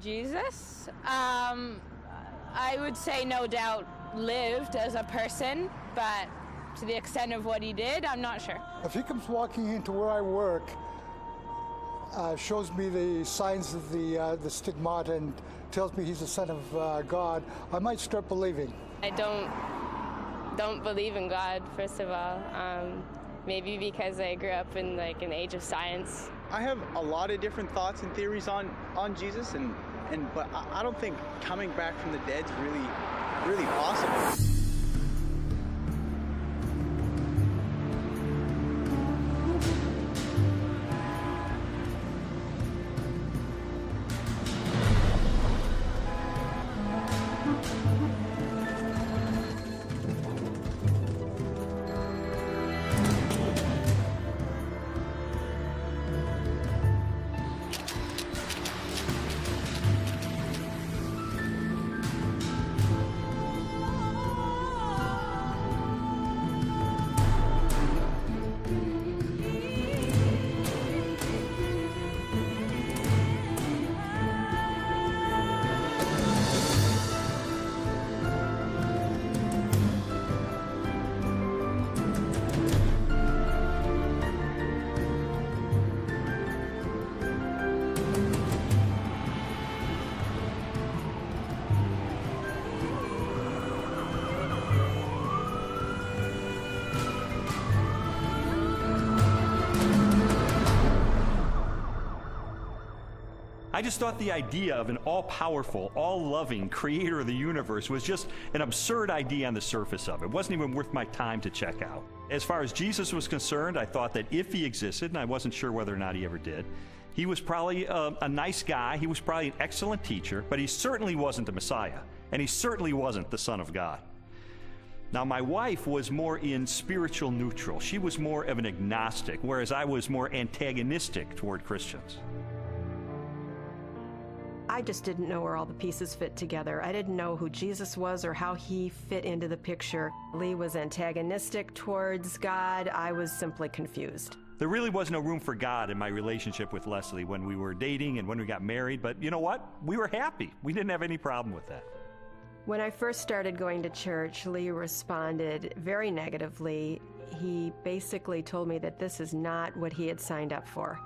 Jesus, I would say no doubt lived as a person, but to the extent of what he did, I'm not sure. If he comes walking into where I work, shows me the signs of the stigmata and tells me he's the Son of God, I might start believing. I don't believe in God, first of all. Maybe because I grew up in like an age of science. I have a lot of different thoughts and theories on Jesus, but I don't think coming back from the dead's really possible. I just thought the idea of an all-powerful, all-loving creator of the universe was just an absurd idea on the surface of it. It wasn't even worth my time to check out. As far as Jesus was concerned, I thought that if he existed, and I wasn't sure whether or not he ever did, he was probably a nice guy, he was probably an excellent teacher, but he certainly wasn't the Messiah, and he certainly wasn't the Son of God. Now, my wife was more in spiritual neutral. She was more of an agnostic, whereas I was more antagonistic toward Christians. I just didn't know where all the pieces fit together. I didn't know who Jesus was or how he fit into the picture. Lee was antagonistic towards God. I was simply confused. There really was no room for God in my relationship with Leslie when we were dating and when we got married, but you know what? We were happy. We didn't have any problem with that. When I first started going to church, Lee responded very negatively. He basically told me that this is not what he had signed up for.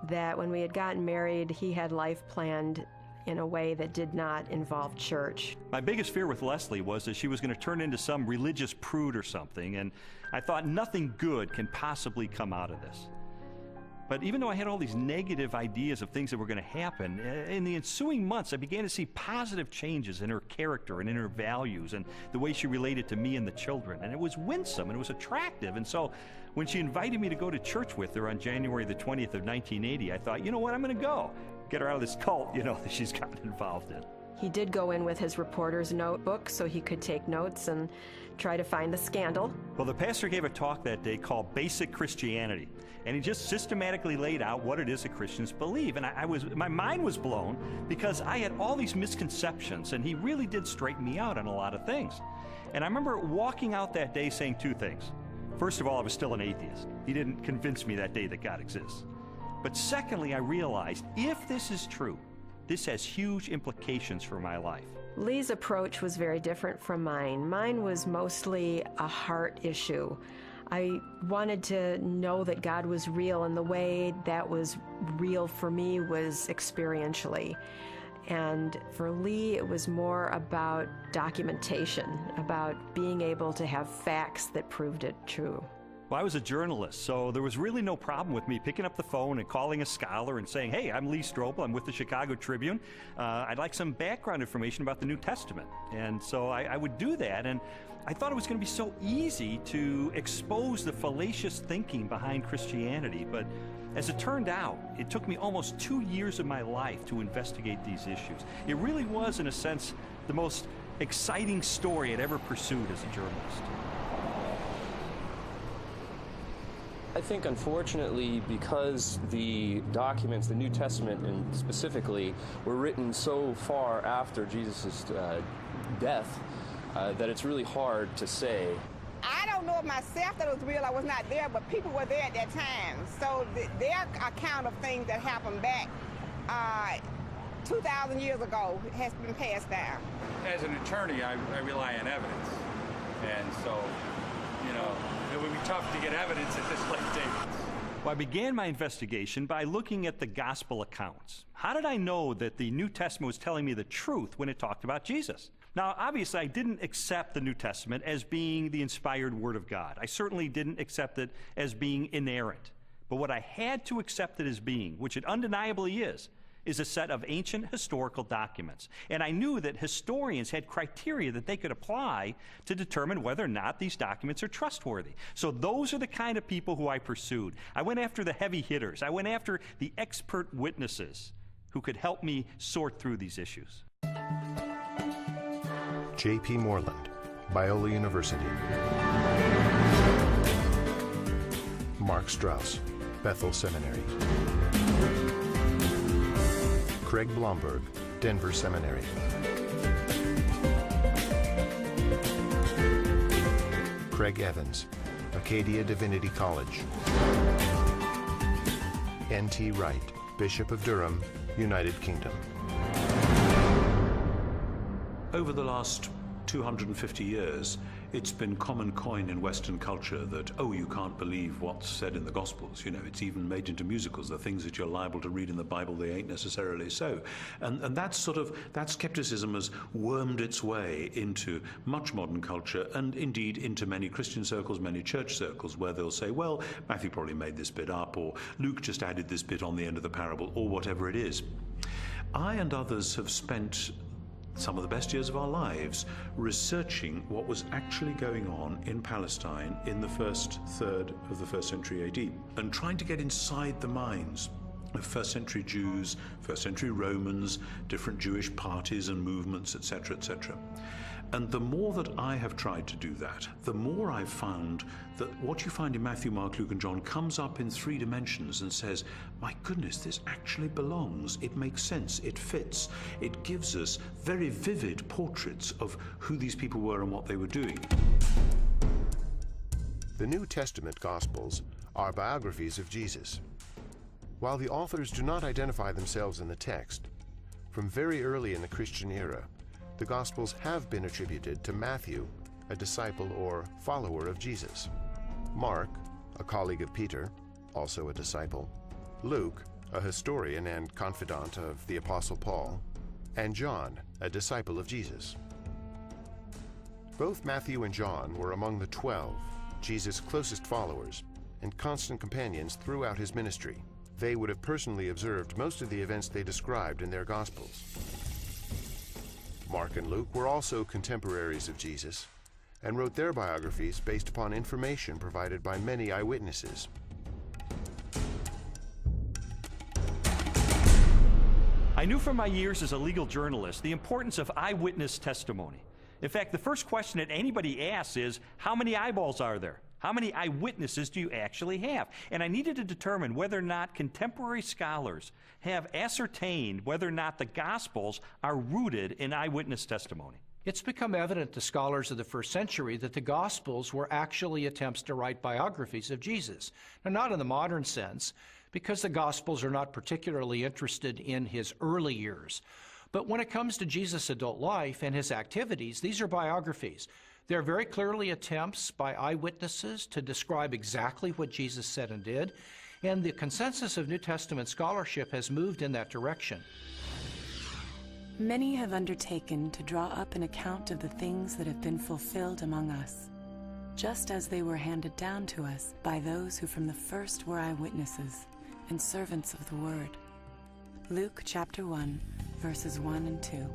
That when we had gotten married, he had life planned in a way that did not involve church. My biggest fear with Leslie was that she was going to turn into some religious prude or something, and I thought nothing good can possibly come out of this. But even though I had all these negative ideas of things that were going to happen, in the ensuing months I began to see positive changes in her character and in her values and the way she related to me and the children. And it was winsome and it was attractive. And so when she invited me to go to church with her on January the 20th of 1980, I thought, you know what, I'm going to go. Get her out of this cult, that she's gotten involved in. He did go in with his reporter's notebook so he could take notes and try to find the scandal. Well, the pastor gave a talk that day called Basic Christianity, and he just systematically laid out what it is that Christians believe. And my mind was blown because I had all these misconceptions, and he really did straighten me out on a lot of things. And I remember walking out that day saying two things. First of all, I was still an atheist. He didn't convince me that day that God exists. But secondly, I realized if this is true, this has huge implications for my life. Lee's approach was very different from mine. Mine was mostly a heart issue. I wanted to know that God was real, and the way that was real for me was experientially. And for Lee, it was more about documentation, about being able to have facts that proved it true. Well, I was a journalist, so there was really no problem with me picking up the phone and calling a scholar and saying, hey, I'm Lee Strobel, I'm with the Chicago Tribune. I'd like some background information about the New Testament. And so I would do that, and I thought it was going to be so easy to expose the fallacious thinking behind Christianity. But as it turned out, it took me almost 2 years of my life to investigate these issues. It really was, in a sense, the most exciting story I'd ever pursued as a journalist. I think, unfortunately, because the documents, the New Testament and specifically, were written so far after Jesus' death, that it's really hard to say. I don't know myself that it was real. I was not there, but people were there at that time. So their account of things that happened back 2,000 years ago has been passed down. As an attorney, I rely on evidence. And so, you know, it would be tough to get evidence at this late date. Well, I began my investigation by looking at the gospel accounts. How did I know that the New Testament was telling me the truth when it talked about Jesus? Now, obviously, I didn't accept the New Testament as being the inspired Word of God. I certainly didn't accept it as being inerrant. But what I had to accept it as being, which it undeniably is a set of ancient historical documents. And I knew that historians had criteria that they could apply to determine whether or not these documents are trustworthy. So those are the kind of people who I pursued. I went after the heavy hitters. I went after the expert witnesses who could help me sort through these issues. J.P. Moreland, Biola University. Mark Strauss, Bethel Seminary. Craig Blomberg, Denver Seminary. Craig Evans, Acadia Divinity College. N.T. Wright, Bishop of Durham, United Kingdom. Over the last 250 years, it's been common coin in Western culture that, oh, you can't believe what's said in the Gospels. You know, it's even made into musicals. The things that you're liable to read in the Bible, they ain't necessarily so. And that skepticism has wormed its way into much modern culture and indeed into many Christian circles, many church circles, where they'll say, well, Matthew probably made this bit up, or Luke just added this bit on the end of the parable, or whatever it is. I and others have spent some of the best years of our lives researching what was actually going on in Palestine in the first third of the first century AD, and trying to get inside the minds of first century Jews, first century Romans, different Jewish parties and movements, etc., etc. And the more that I have tried to do that, the more I've found that what you find in Matthew, Mark, Luke, and John comes up in 3 dimensions and says, my goodness, this actually belongs. It makes sense. It fits. It gives us very vivid portraits of who these people were and what they were doing. The New Testament Gospels are biographies of Jesus. While the authors do not identify themselves in the text, from very early in the Christian era, the Gospels have been attributed to Matthew, a disciple or follower of Jesus, Mark, a colleague of Peter, also a disciple, Luke, a historian and confidant of the Apostle Paul, and John, a disciple of Jesus. Both Matthew and John were among the 12, Jesus' closest followers and constant companions throughout his ministry. They would have personally observed most of the events they described in their Gospels. Mark and Luke were also contemporaries of Jesus and wrote their biographies based upon information provided by many eyewitnesses. I knew from my years as a legal journalist the importance of eyewitness testimony. In fact, the first question that anybody asks is, how many eyeballs are there? How many eyewitnesses do you actually have? And I needed to determine whether or not contemporary scholars have ascertained whether or not the Gospels are rooted in eyewitness testimony. It's become evident to scholars of the first century that the Gospels were actually attempts to write biographies of Jesus. Now, not in the modern sense, because the Gospels are not particularly interested in his early years. But when it comes to Jesus' adult life and his activities, these are biographies. They're very clearly attempts by eyewitnesses to describe exactly what Jesus said and did, and the consensus of New Testament scholarship has moved in that direction. Many have undertaken to draw up an account of the things that have been fulfilled among us, just as they were handed down to us by those who from the first were eyewitnesses and servants of the Word. Luke chapter 1, verses 1 and 2.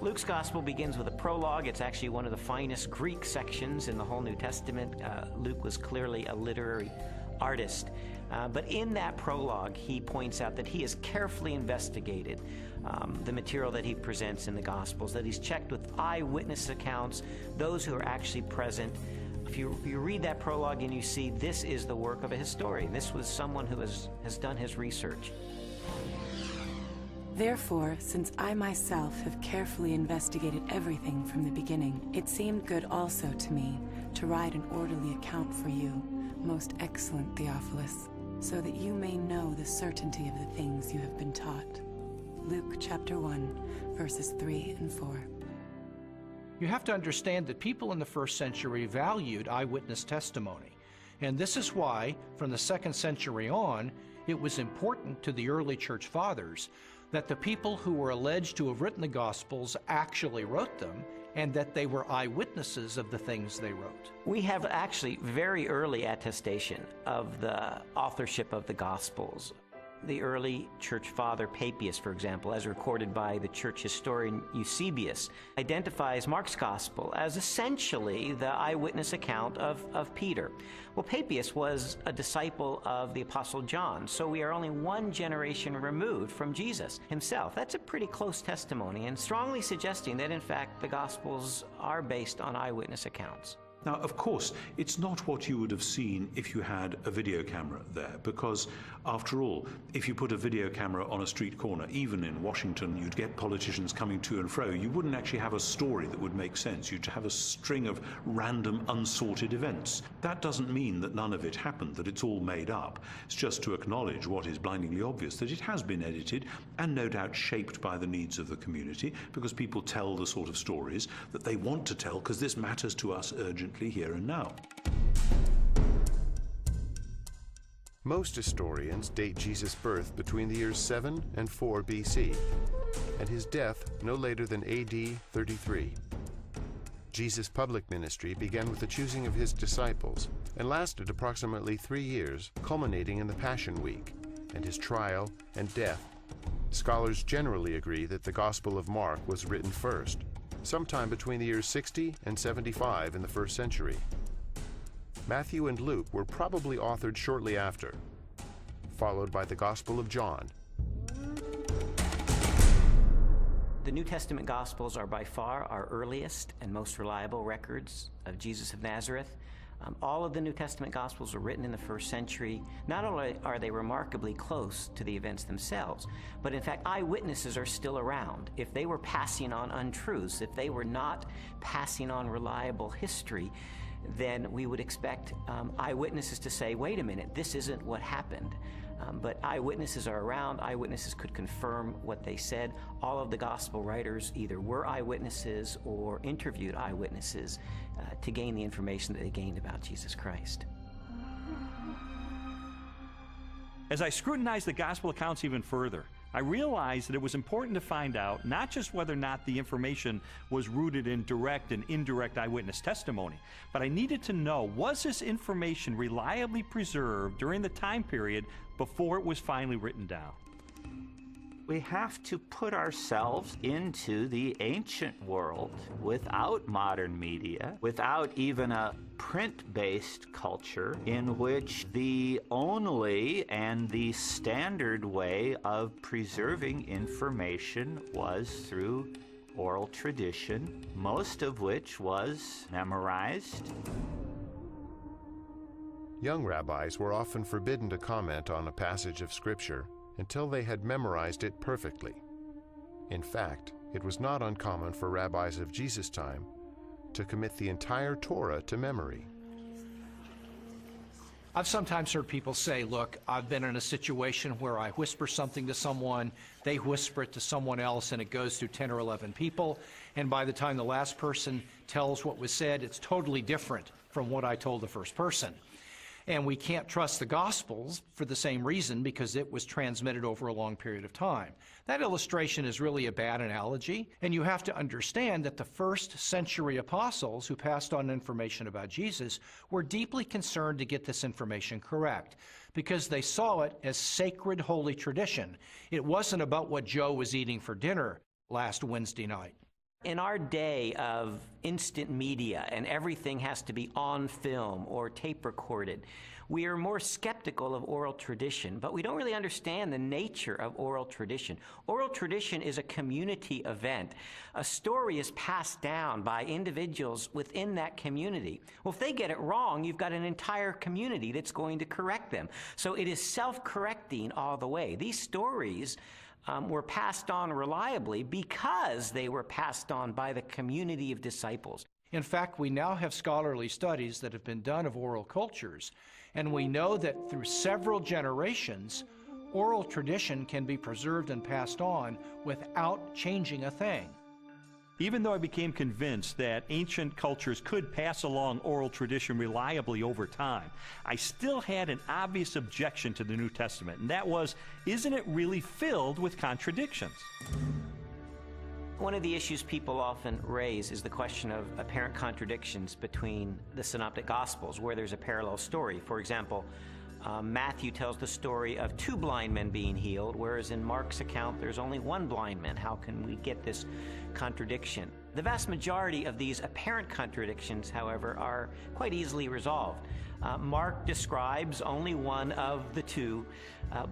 Luke's gospel begins with a prologue. It's actually one of the finest Greek sections in the whole New Testament. Luke was clearly a literary artist. But in that prologue, he points out that he has carefully investigated the material that he presents in the Gospels, that he's checked with eyewitness accounts, those who are actually present. If you read that prologue and you see this is the work of a historian, this was someone who has done his research. Therefore, since I myself have carefully investigated everything from the beginning, it seemed good also to me to write an orderly account for you, most excellent Theophilus, so that you may know the certainty of the things you have been taught. Luke chapter 1, verses 3 and 4. You have to understand that people in the first century valued eyewitness testimony. And this is why, from the 2nd century on, it was important to the early church fathers that the people who were alleged to have written the Gospels actually wrote them, and that they were eyewitnesses of the things they wrote. We have actually very early attestation of the authorship of the Gospels. The early church father Papias, for example, as recorded by the church historian Eusebius, identifies Mark's Gospel as essentially the eyewitness account of Peter. Well, Papias was a disciple of the Apostle John, so we are only one generation removed from Jesus himself. That's a pretty close testimony, and strongly suggesting that, in fact, the Gospels are based on eyewitness accounts. Now, of course, it's not what you would have seen if you had a video camera there, because, after all, if you put a video camera on a street corner, even in Washington, you'd get politicians coming to and fro. You wouldn't actually have a story that would make sense. You'd have a string of random, unsorted events. That doesn't mean that none of it happened, that it's all made up. It's just to acknowledge what is blindingly obvious, that it has been edited and no doubt shaped by the needs of the community, because people tell the sort of stories that they want to tell, because this matters to us urgently here and now. Most historians date Jesus' birth between the years 7 and 4 BC, and his death no later than AD 33. Jesus' public ministry began with the choosing of his disciples and lasted approximately 3 years, culminating in the Passion Week and his trial and death. Scholars generally agree that the Gospel of Mark was written first, sometime between the years 60 and 75 in the 1st century. Matthew and Luke were probably authored shortly after, followed by the Gospel of John. The New Testament Gospels are by far our earliest and most reliable records of Jesus of Nazareth. All of the New Testament Gospels were written in the 1st century. Not only are they remarkably close to the events themselves, but in fact, eyewitnesses are still around. If they were passing on untruths, if they were not passing on reliable history, then we would expect eyewitnesses to say, wait a minute, this isn't what happened. But eyewitnesses are around. Eyewitnesses could confirm what they said. All of the gospel writers either were eyewitnesses or interviewed eyewitnesses to gain the information that they gained about Jesus Christ. As I scrutinized the gospel accounts even further, I realized that it was important to find out not just whether or not the information was rooted in direct and indirect eyewitness testimony, but I needed to know, was this information reliably preserved during the time period before it was finally written down? We have to put ourselves into the ancient world without modern media, without even a print-based culture in which the only and the standard way of preserving information was through oral tradition, most of which was memorized. Young rabbis were often forbidden to comment on a passage of Scripture until they had memorized it perfectly. In fact, it was not uncommon for rabbis of Jesus' time to commit the entire Torah to memory. I've sometimes heard people say, look, I've been in a situation where I whisper something to someone, they whisper it to someone else, and it goes through 10 or 11 people, and by the time the last person tells what was said, it's totally different from what I told the first person. And we can't trust the Gospels for the same reason, because it was transmitted over a long period of time. That illustration is really a bad analogy, and you have to understand that the 1st century apostles who passed on information about Jesus were deeply concerned to get this information correct, because they saw it as sacred holy tradition. It wasn't about what Joe was eating for dinner last Wednesday night. In our day of instant media and everything has to be on film or tape recorded, we are more skeptical of oral tradition, but we don't really understand the nature of oral tradition. Oral tradition is a community event. A story is passed down by individuals within that community. Well, if they get it wrong, you've got an entire community that's going to correct them. So it is self-correcting all the way. These stories were passed on reliably because they were passed on by the community of disciples. In fact, we now have scholarly studies that have been done of oral cultures, and we know that through several generations, Oral tradition can be preserved and passed on without changing a thing. Even though I became convinced that ancient cultures could pass along oral tradition reliably over time, I still had an obvious objection to the New Testament, and that was, isn't it really filled with contradictions? One of the issues people often raise is the question of apparent contradictions between the Synoptic Gospels, where there's a parallel story. For example, Matthew tells the story of 2 blind men being healed, whereas in Mark's account there's only 1 blind man. How can we get this contradiction? The vast majority of these apparent contradictions, however, are quite easily resolved. Mark describes only one of the 2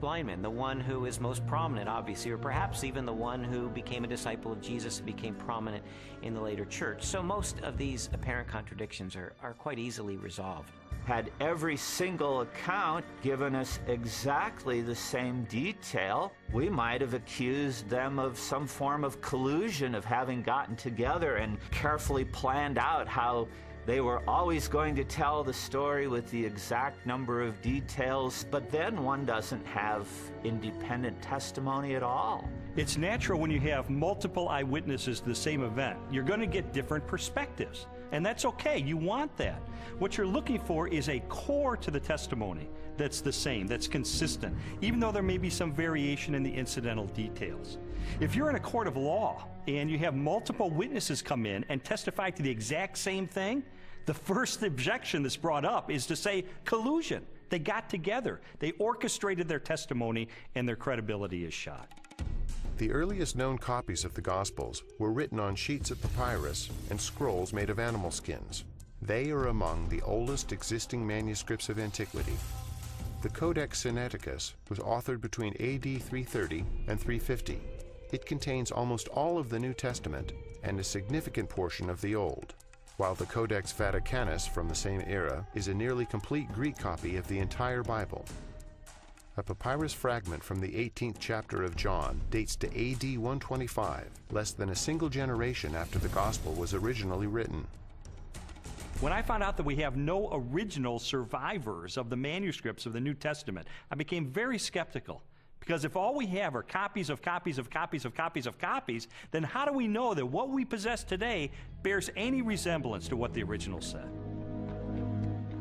blind men, the one who is most prominent, obviously, or perhaps even the one who became a disciple of Jesus and became prominent in the later church. So most of these apparent contradictions are quite easily resolved. Had every single account given us exactly the same detail, we might have accused them of some form of collusion, of having gotten together and carefully planned out how they were always going to tell the story with the exact number of details, but then one doesn't have independent testimony at all. It's natural when you have multiple eyewitnesses to the same event. You're going to get different perspectives, and that's okay. You want that. What you're looking for is a core to the testimony that's the same, that's consistent, even though there may be some variation in the incidental details. If you're in a court of law and you have multiple witnesses come in and testify to the exact same thing, the first objection that's brought up is to say collusion. They got together. They orchestrated their testimony, and their credibility is shot. The earliest known copies of the Gospels were written on sheets of papyrus and scrolls made of animal skins. They are among the oldest existing manuscripts of antiquity. The Codex Sinaiticus was authored between AD 330 and 350. It contains almost all of the New Testament and a significant portion of the Old, while the Codex Vaticanus from the same era is a nearly complete Greek copy of the entire Bible. A papyrus fragment from the 18th chapter of John dates to AD 125, less than a single generation after the Gospel was originally written. When I found out that we have no original survivors of the manuscripts of the New Testament, I became very skeptical. Because if all we have are copies of copies of copies of copies of copies, then how do we know that what we possess today bears any resemblance to what the original said?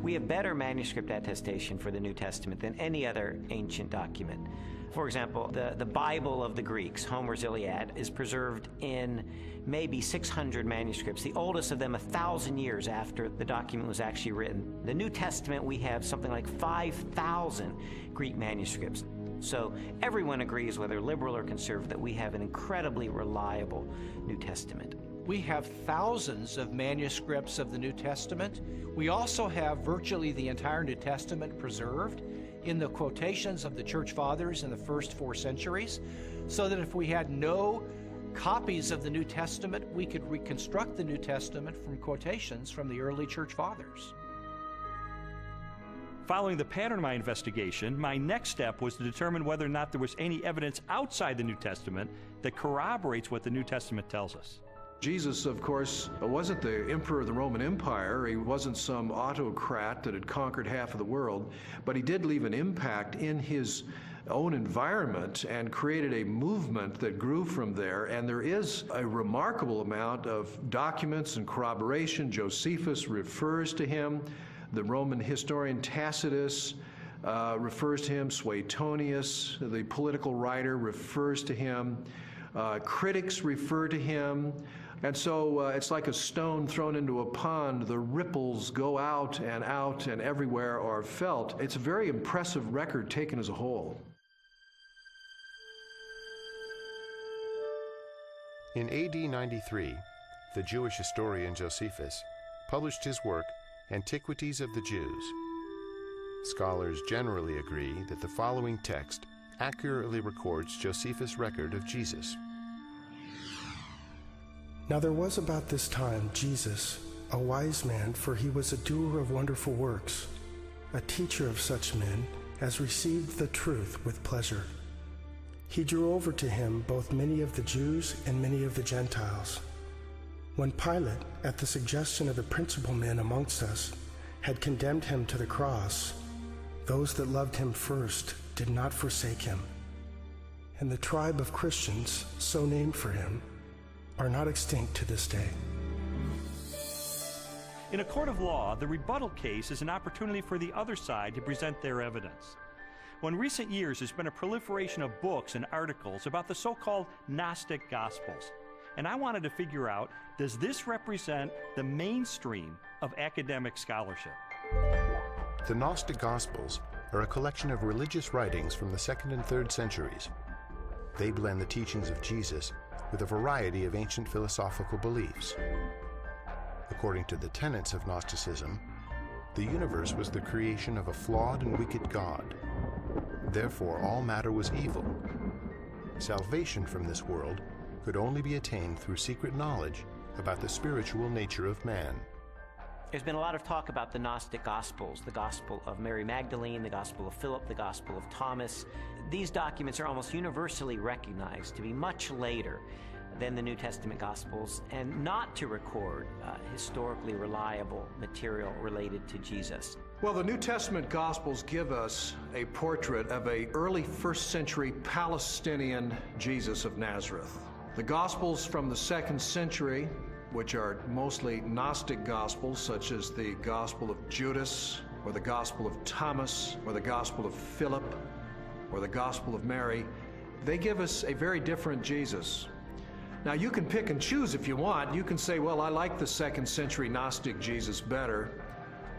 We have better manuscript attestation for the New Testament than any other ancient document. For example, the Bible of the Greeks, Homer's Iliad, is preserved in maybe 600 manuscripts, the oldest of them 1,000 years after the document was actually written. The New Testament, we have something like 5,000 Greek manuscripts. So everyone agrees, whether liberal or conservative, that we have an incredibly reliable New Testament. We have thousands of manuscripts of the New Testament. We also have virtually the entire New Testament preserved in the quotations of the Church Fathers in the first 4 centuries, so that if we had no copies of the New Testament, we could reconstruct the New Testament from quotations from the early Church Fathers. Following the pattern of my investigation, my next step was to determine whether or not there was any evidence outside the New Testament that corroborates what the New Testament tells us. Jesus, of course, wasn't the emperor of the Roman Empire. He wasn't some autocrat that had conquered half of the world, but he did leave an impact in his own environment and created a movement that grew from there. And there is a remarkable amount of documents and corroboration. Josephus refers to him. The Roman historian Tacitus refers to him. Suetonius, the political writer, refers to him. Critics refer to him. And so it's like a stone thrown into a pond. The ripples go out and everywhere are felt. It's a very impressive record taken as a whole. In AD 93, the Jewish historian Josephus published his work, Antiquities of the Jews. Scholars generally agree that the following text accurately records Josephus' record of Jesus. Now there was about this time Jesus, a wise man, for he was a doer of wonderful works, a teacher of such men as received the truth with pleasure. He drew over to him both many of the Jews and many of the Gentiles. When Pilate, at the suggestion of the principal men amongst us, had condemned him to the cross, Those that loved him first did not forsake him. And the tribe of Christians, so named for him, are not extinct to this day. In a court of law, the rebuttal case is an opportunity for the other side to present their evidence. Well, in recent years, there's been a proliferation of books and articles about the so-called Gnostic Gospels. And I wanted to figure out, does this represent the mainstream of academic scholarship? The Gnostic Gospels are a collection of religious writings from the 2nd and 3rd centuries. They blend the teachings of Jesus with a variety of ancient philosophical beliefs. According to the tenets of Gnosticism, the universe was the creation of a flawed and wicked God. Therefore, all matter was evil. Salvation from this world could only be attained through secret knowledge about the spiritual nature of man. There's been a lot of talk about the Gnostic Gospels, the Gospel of Mary Magdalene, the Gospel of Philip, the Gospel of Thomas. These documents are almost universally recognized to be much later than the New Testament Gospels and not to record historically reliable material related to Jesus. Well, the New Testament Gospels give us a portrait of an early 1st century Palestinian Jesus of Nazareth. The Gospels from the 2nd century, which are mostly Gnostic Gospels, such as the Gospel of Judas, or the Gospel of Thomas, or the Gospel of Philip, or the Gospel of Mary, they give us a very different Jesus. Now, you can pick and choose if you want. You can say, well, I like the 2nd century Gnostic Jesus better.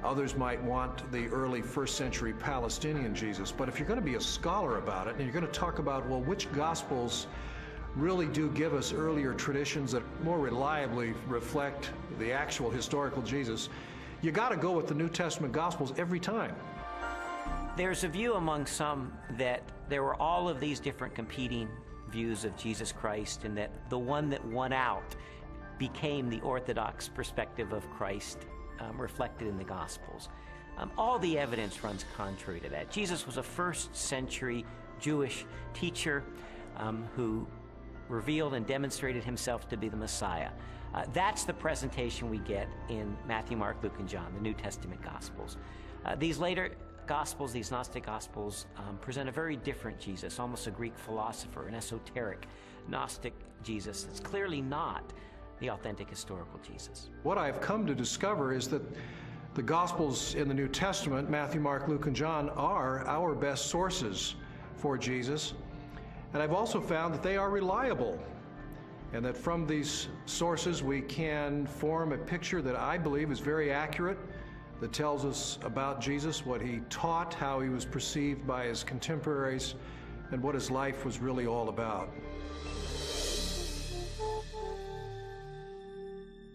Others might want the early 1st century Palestinian Jesus. But if you're going to be a scholar about it, and you're going to talk about, well, which Gospels really do give us earlier traditions that more reliably reflect the actual historical Jesus, you got to go with the New Testament Gospels every time. There's a view among some that there were all of these different competing views of Jesus Christ, and that the one that won out became the orthodox perspective of Christ reflected in the Gospels. All the evidence runs contrary to that. Jesus was a 1st century Jewish teacher who revealed and demonstrated himself to be the Messiah. That's the presentation we get in Matthew, Mark, Luke, and John, the New Testament Gospels. These later Gospels, these Gnostic Gospels, present a very different Jesus, almost a Greek philosopher, an esoteric Gnostic Jesus. It's clearly not the authentic historical Jesus. What I've come to discover is that the Gospels in the New Testament, Matthew, Mark, Luke, and John, are our best sources for Jesus. And I've also found that they are reliable, and that from these sources we can form a picture that I believe is very accurate, that tells us about Jesus, what he taught, how he was perceived by his contemporaries, and what his life was really all about.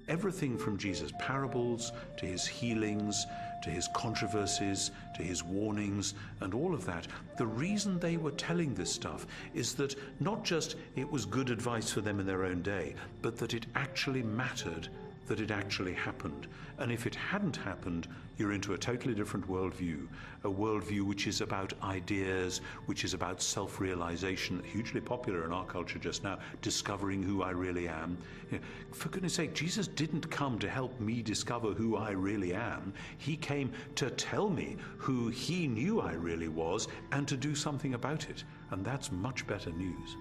Everything from Jesus' parables to his healings, to his controversies, to his warnings, and all of that, the reason they were telling this stuff is that not just it was good advice for them in their own day, but that it actually mattered, that it actually happened. And if it hadn't happened, you're into a totally different worldview, a worldview which is about ideas, which is about self-realization, hugely popular in our culture just now, discovering who I really am. You know, for goodness sake, Jesus didn't come to help me discover who I really am. He came to tell me who he knew I really was and to do something about it. And that's much better news.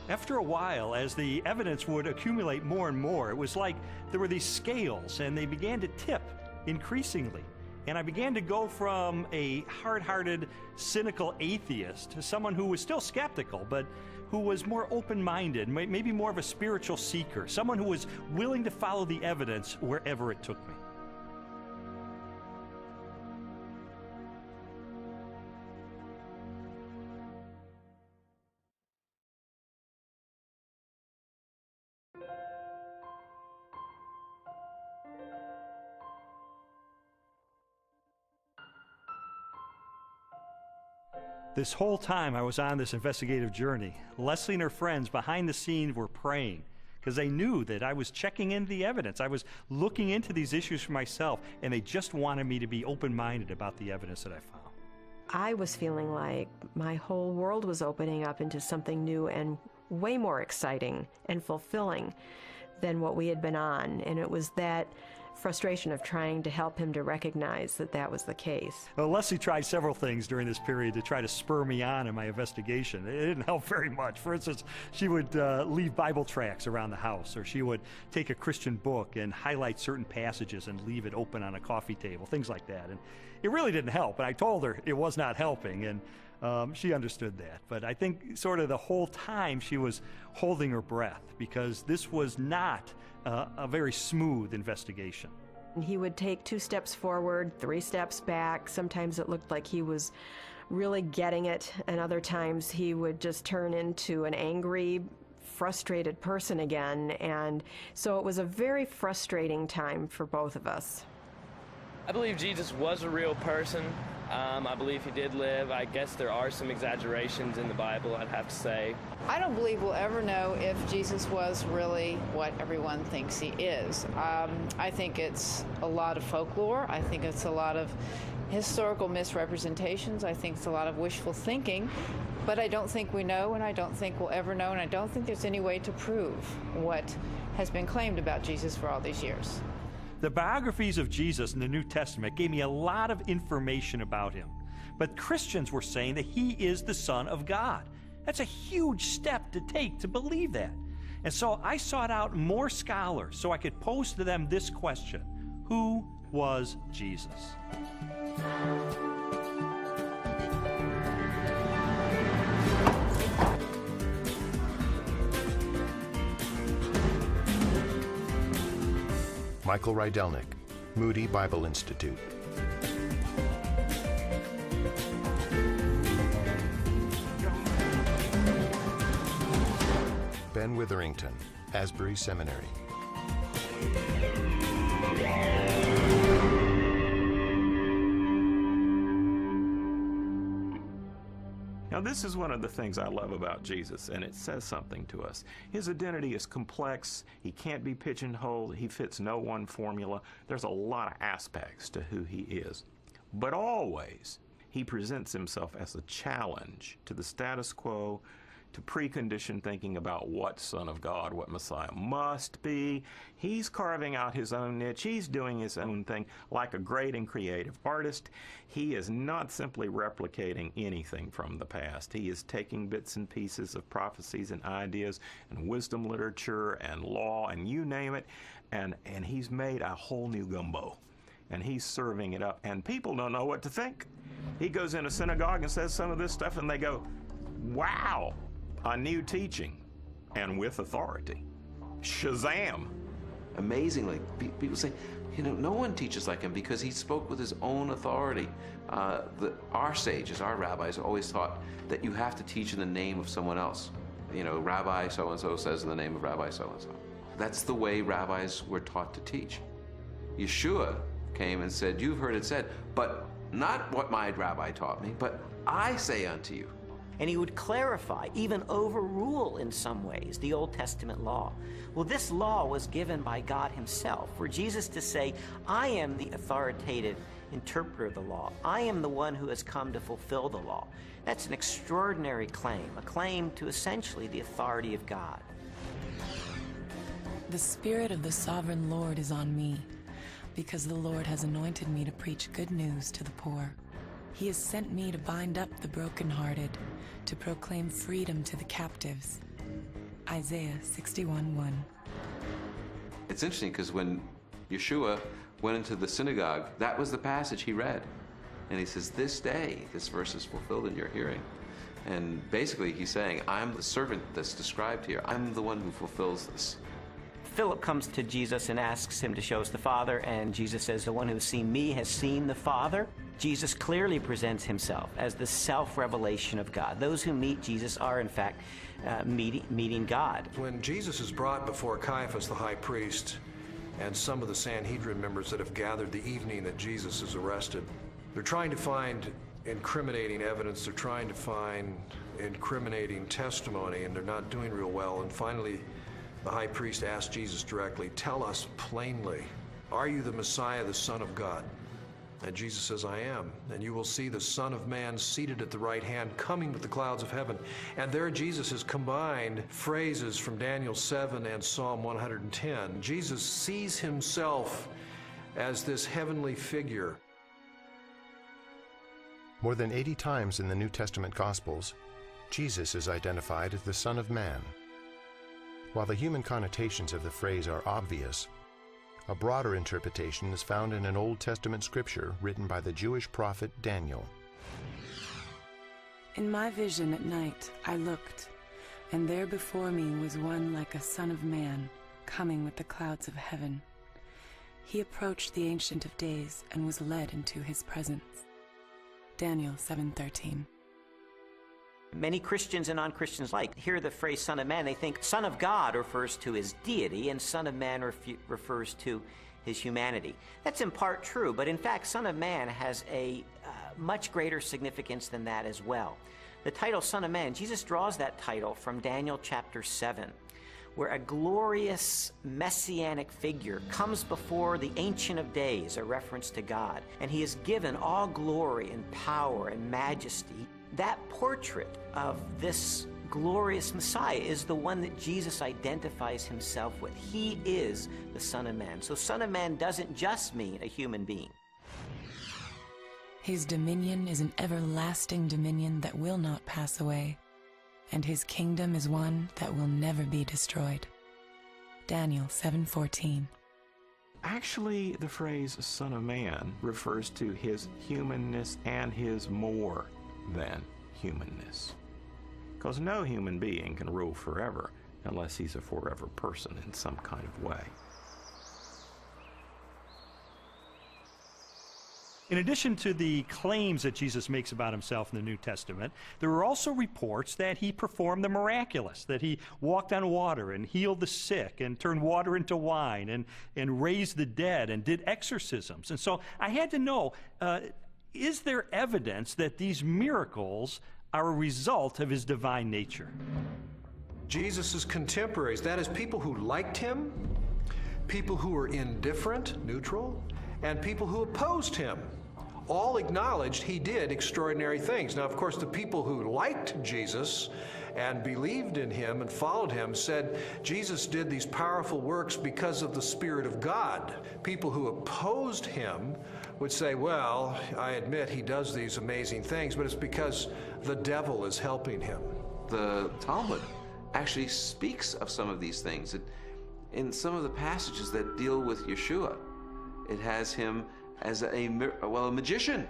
After a while, as the evidence would accumulate more and more, it was like there were these scales and they began to tip increasingly. And I began to go from a hard-hearted, cynical atheist to someone who was still skeptical, but who was more open-minded, maybe more of a spiritual seeker, someone who was willing to follow the evidence wherever it took me. This whole time I was on this investigative journey, Leslie and her friends behind the scenes were praying because they knew that I was checking into the evidence. I was looking into these issues for myself, and they just wanted me to be open-minded about the evidence that I found. I was feeling like my whole world was opening up into something new and way more exciting and fulfilling than what we had been on. And it was that frustration of trying to help him to recognize that that was the case. Well, Leslie tried several things during this period to try to spur me on in my investigation. It didn't help very much. For instance, she would leave Bible tracts around the house, or she would take a Christian book and highlight certain passages and leave it open on a coffee table, things like that. And it really didn't help, and I told her it was not helping, and she understood that. But I think sort of the whole time she was holding her breath, because this was not a very smooth investigation. He would take 2 steps forward, 3 steps back. Sometimes it looked like he was really getting it, and other times he would just turn into an angry, frustrated person again. And so it was a very frustrating time for both of us. I believe Jesus was a real person. I believe he did live. I guess there are some exaggerations in the Bible, I'd have to say. I don't believe we'll ever know if Jesus was really what everyone thinks he is. I think it's a lot of folklore. I think it's a lot of historical misrepresentations. I think it's a lot of wishful thinking. But I don't think we know, and I don't think we'll ever know, and I don't think there's any way to prove what has been claimed about Jesus for all these years. The biographies of Jesus in the New Testament gave me a lot of information about him. But Christians were saying that he is the Son of God. That's a huge step to take to believe that. And so I sought out more scholars so I could pose to them this question: who was Jesus? Michael Rydelnik, Moody Bible Institute. Ben Witherington, Asbury Seminary. Now, this is one of the things I love about Jesus, and it says something to us. His identity is complex. He can't be pigeonholed. He fits no one formula. There's a lot of aspects to who he is. But always, he presents himself as a challenge to the status quo, to preconditioned thinking about what Son of God, what Messiah must be. He's carving out his own niche. He's doing his own thing like a great and creative artist. He is not simply replicating anything from the past. He is taking bits and pieces of prophecies and ideas and wisdom literature and law and you name it, and he's made a whole new gumbo. And he's serving it up, and people don't know what to think. He goes in a synagogue and says some of this stuff, and they go, wow, a new teaching, and with authority. Shazam! Amazingly, people say, you know, no one teaches like him because he spoke with his own authority. Our sages, our rabbis, always taught that you have to teach in the name of someone else. You know, Rabbi so-and-so says in the name of Rabbi so-and-so. That's the way rabbis were taught to teach. Yeshua came and said, you've heard it said, but not what my rabbi taught me, but I say unto you. And he would clarify, even overrule in some ways, the Old Testament law. Well, this law was given by God himself, for Jesus to say, I am the authoritative interpreter of the law. I am the one who has come to fulfill the law. That's an extraordinary claim, a claim to essentially the authority of God. The Spirit of the Sovereign Lord is on me, because the Lord has anointed me to preach good news to the poor. He has sent me to bind up the brokenhearted, to proclaim freedom to the captives. Isaiah 61:1. It's interesting because when Yeshua went into the synagogue, that was the passage he read. And he says, this day, this verse is fulfilled in your hearing. And basically he's saying, I'm the servant that's described here. I'm the one who fulfills this. Philip comes to Jesus and asks him to show us the Father, and Jesus says, the one who has seen me has seen the Father. Jesus clearly presents himself as the self-revelation of God. Those who meet Jesus are, in fact, meeting God. When Jesus is brought before Caiaphas, the high priest, and some of the Sanhedrin members that have gathered the evening that Jesus is arrested, they're trying to find incriminating evidence, they're trying to find incriminating testimony, and they're not doing real well. And finally, the high priest asked Jesus directly, tell us plainly, are you the Messiah, the Son of God? And Jesus says, I am. And you will see the Son of Man seated at the right hand, coming with the clouds of heaven. And there Jesus has combined phrases from Daniel 7 and Psalm 110. Jesus sees himself as this heavenly figure. More than 80 times in the New Testament Gospels, Jesus is identified as the Son of Man. While the human connotations of the phrase are obvious, a broader interpretation is found in an Old Testament scripture written by the Jewish prophet Daniel. In my vision at night I looked, and there before me was one like a son of man, coming with the clouds of heaven. He approached the Ancient of Days and was led into his presence. Daniel 7:13. Many Christians and non-Christians alike hear the phrase Son of Man, they think Son of God refers to his deity and Son of Man refers to his humanity. That's in part true, but in fact Son of Man has a much greater significance than that as well. The title Son of Man, Jesus draws that title from Daniel chapter 7, where a glorious messianic figure comes before the Ancient of Days, a reference to God, and he is given all glory and power and majesty. That portrait of this glorious Messiah is the one that Jesus identifies himself with. He is the Son of Man. So Son of Man doesn't just mean a human being. His dominion is an everlasting dominion that will not pass away, and his kingdom is one that will never be destroyed. Daniel 7:14. Actually, the phrase Son of Man refers to his humanness and his more than humanness. Because no human being can rule forever unless he's a forever person in some kind of way. In addition to the claims that Jesus makes about himself in the New Testament, there are also reports that he performed the miraculous, that he walked on water and healed the sick and turned water into wine and raised the dead and did exorcisms. And so I had to know, is there evidence that these miracles are a result of his divine nature? Jesus' contemporaries, that is, people who liked him, people who were indifferent, neutral, and people who opposed him, all acknowledged he did extraordinary things. Now, of course, the people who liked Jesus and believed in him and followed him said Jesus did these powerful works because of the Spirit of God. People who opposed him would say, well, I admit he does these amazing things, but it's because the devil is helping him. The Talmud actually speaks of some of these things. In some of the passages that deal with Yeshua, it has him as a magician.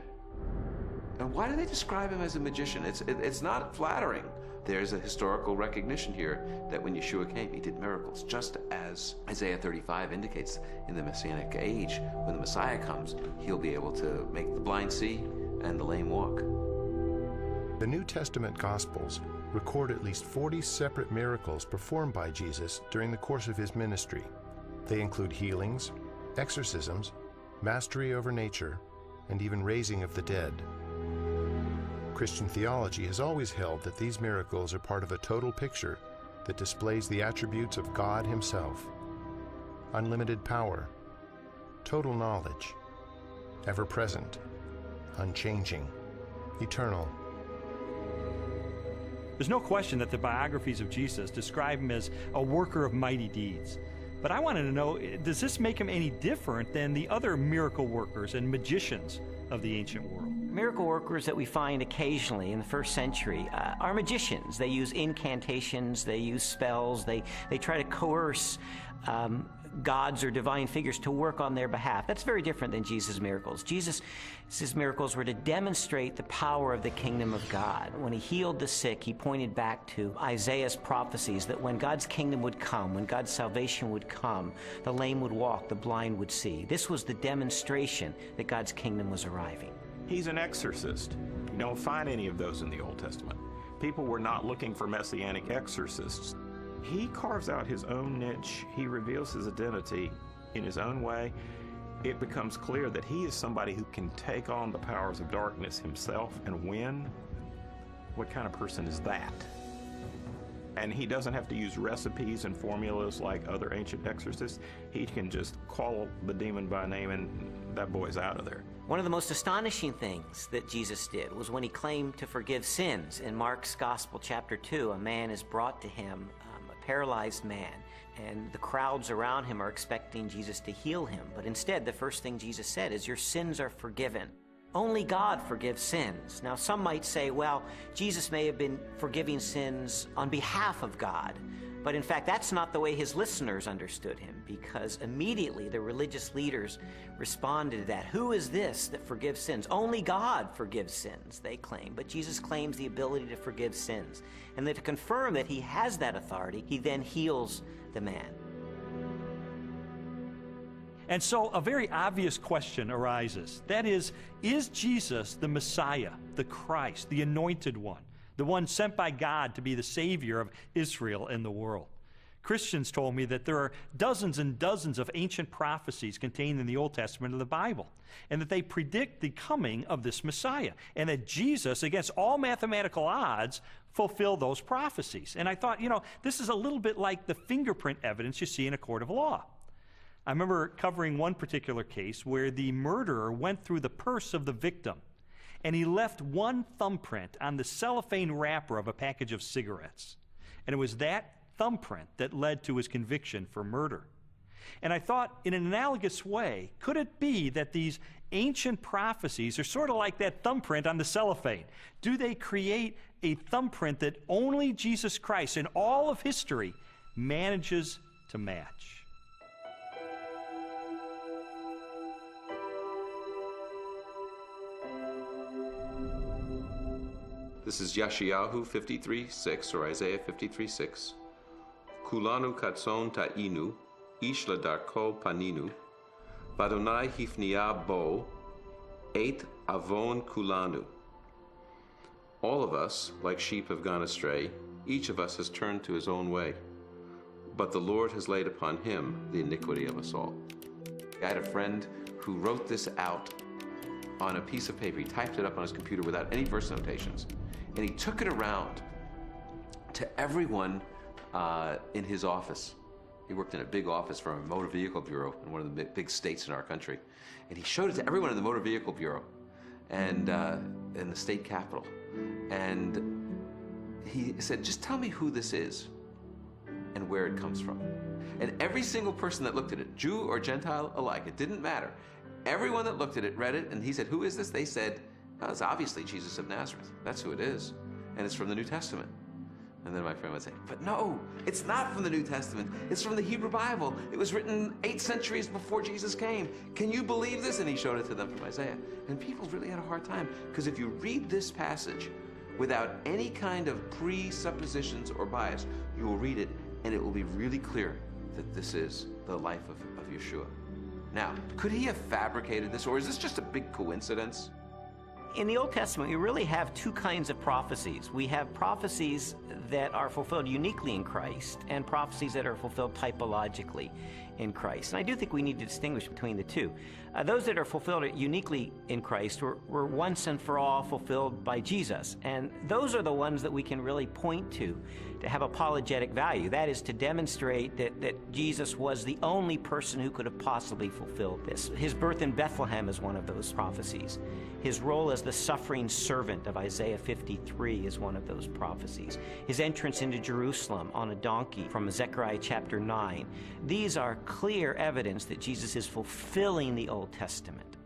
And why do they describe him as a magician? It's not flattering. There's a historical recognition here that when Yeshua came, he did miracles, just as Isaiah 35 indicates in the Messianic age. When the Messiah comes, he'll be able to make the blind see and the lame walk. The New Testament Gospels record at least 40 separate miracles performed by Jesus during the course of his ministry. They include healings, exorcisms, mastery over nature, and even raising of the dead. Christian theology has always held that these miracles are part of a total picture that displays the attributes of God himself: unlimited power, total knowledge, ever-present, unchanging, eternal. There's no question that the biographies of Jesus describe him as a worker of mighty deeds. But I wanted to know, does this make him any different than the other miracle workers and magicians of the ancient world? Miracle workers that we find occasionally in the first century are magicians. They use incantations, they use spells, they try to coerce gods or divine figures to work on their behalf. That's very different than Jesus' miracles. Jesus' miracles were to demonstrate the power of the kingdom of God. When he healed the sick, he pointed back to Isaiah's prophecies that when God's kingdom would come, when God's salvation would come, the lame would walk, the blind would see. This was the demonstration that God's kingdom was arriving. He's an exorcist. You don't find any of those in the Old Testament. People were not looking for messianic exorcists. He carves out his own niche. He reveals his identity in his own way. It becomes clear that he is somebody who can take on the powers of darkness himself and win. What kind of person is that? And he doesn't have to use recipes and formulas like other ancient exorcists. He can just call the demon by name and that boy's out of there. One of the most astonishing things that Jesus did was when he claimed to forgive sins. In Mark's Gospel, chapter 2, a man is brought to him paralyzed man, and the crowds around him are expecting Jesus to heal him. But instead, the first thing Jesus said is, your sins are forgiven. Only God forgives sins. Now, some might say, well, Jesus may have been forgiving sins on behalf of God. But in fact, that's not the way his listeners understood him, because immediately the religious leaders responded to that. Who is this that forgives sins? Only God forgives sins, they claim. But Jesus claims the ability to forgive sins. And then to confirm that he has that authority, he then heals the man. And so a very obvious question arises. That is Jesus the Messiah, the Christ, the anointed one, the one sent by God to be the Savior of Israel and the world? Christians told me that there are dozens and dozens of ancient prophecies contained in the Old Testament of the Bible, and that they predict the coming of this Messiah, and that Jesus, against all mathematical odds, fulfilled those prophecies. And I thought, this is a little bit like the fingerprint evidence you see in a court of law. I remember covering one particular case where the murderer went through the purse of the victim, and he left one thumbprint on the cellophane wrapper of a package of cigarettes. And it was that thumbprint that led to his conviction for murder. And I thought, in an analogous way, could it be that these ancient prophecies are sort of like that thumbprint on the cellophane? Do they create a thumbprint that only Jesus Christ in all of history manages to match? This is Yeshayahu 53:6, or Isaiah 53:6. Kulanu katson ta'inu, ish ladarko paninu, vadonai hifnia bo, et avon kulanu. All of us, like sheep, have gone astray. Each of us has turned to his own way. But the Lord has laid upon him the iniquity of us all. I had a friend who wrote this out on a piece of paper. He typed it up on his computer without any verse notations. And he took it around to everyone in his office. He worked in a big office for a motor vehicle bureau in one of the big states in our country. And he showed it to everyone in the motor vehicle bureau and in the state capitol. And he said, just tell me who this is and where it comes from. And every single person that looked at it, Jew or Gentile alike, it didn't matter. Everyone that looked at it read it, and he said, who is this? They said, well, it's obviously Jesus of Nazareth. That's who it is. And it's from the New Testament. And then my friend would say, but no, it's not from the New Testament. It's from the Hebrew Bible. It was written 8 centuries before Jesus came. Can you believe this? And he showed it to them from Isaiah. And people really had a hard time, because if you read this passage without any kind of presuppositions or bias, you will read it, and it will be really clear that this is the life of Yeshua. Now, could he have fabricated this, or is this just a big coincidence? In the Old Testament, we really have two kinds of prophecies. We have prophecies that are fulfilled uniquely in Christ, and prophecies that are fulfilled typologically in Christ. And I do think we need to distinguish between the two. Those that are fulfilled uniquely in Christ were once and for all fulfilled by Jesus. And those are the ones that we can really point to have apologetic value. That is, to demonstrate that Jesus was the only person who could have possibly fulfilled this. His birth in Bethlehem is one of those prophecies. His role as the suffering servant of Isaiah 53 is one of those prophecies. His entrance into Jerusalem on a donkey from Zechariah chapter 9. These are clear evidence that Jesus is fulfilling the Old Testament.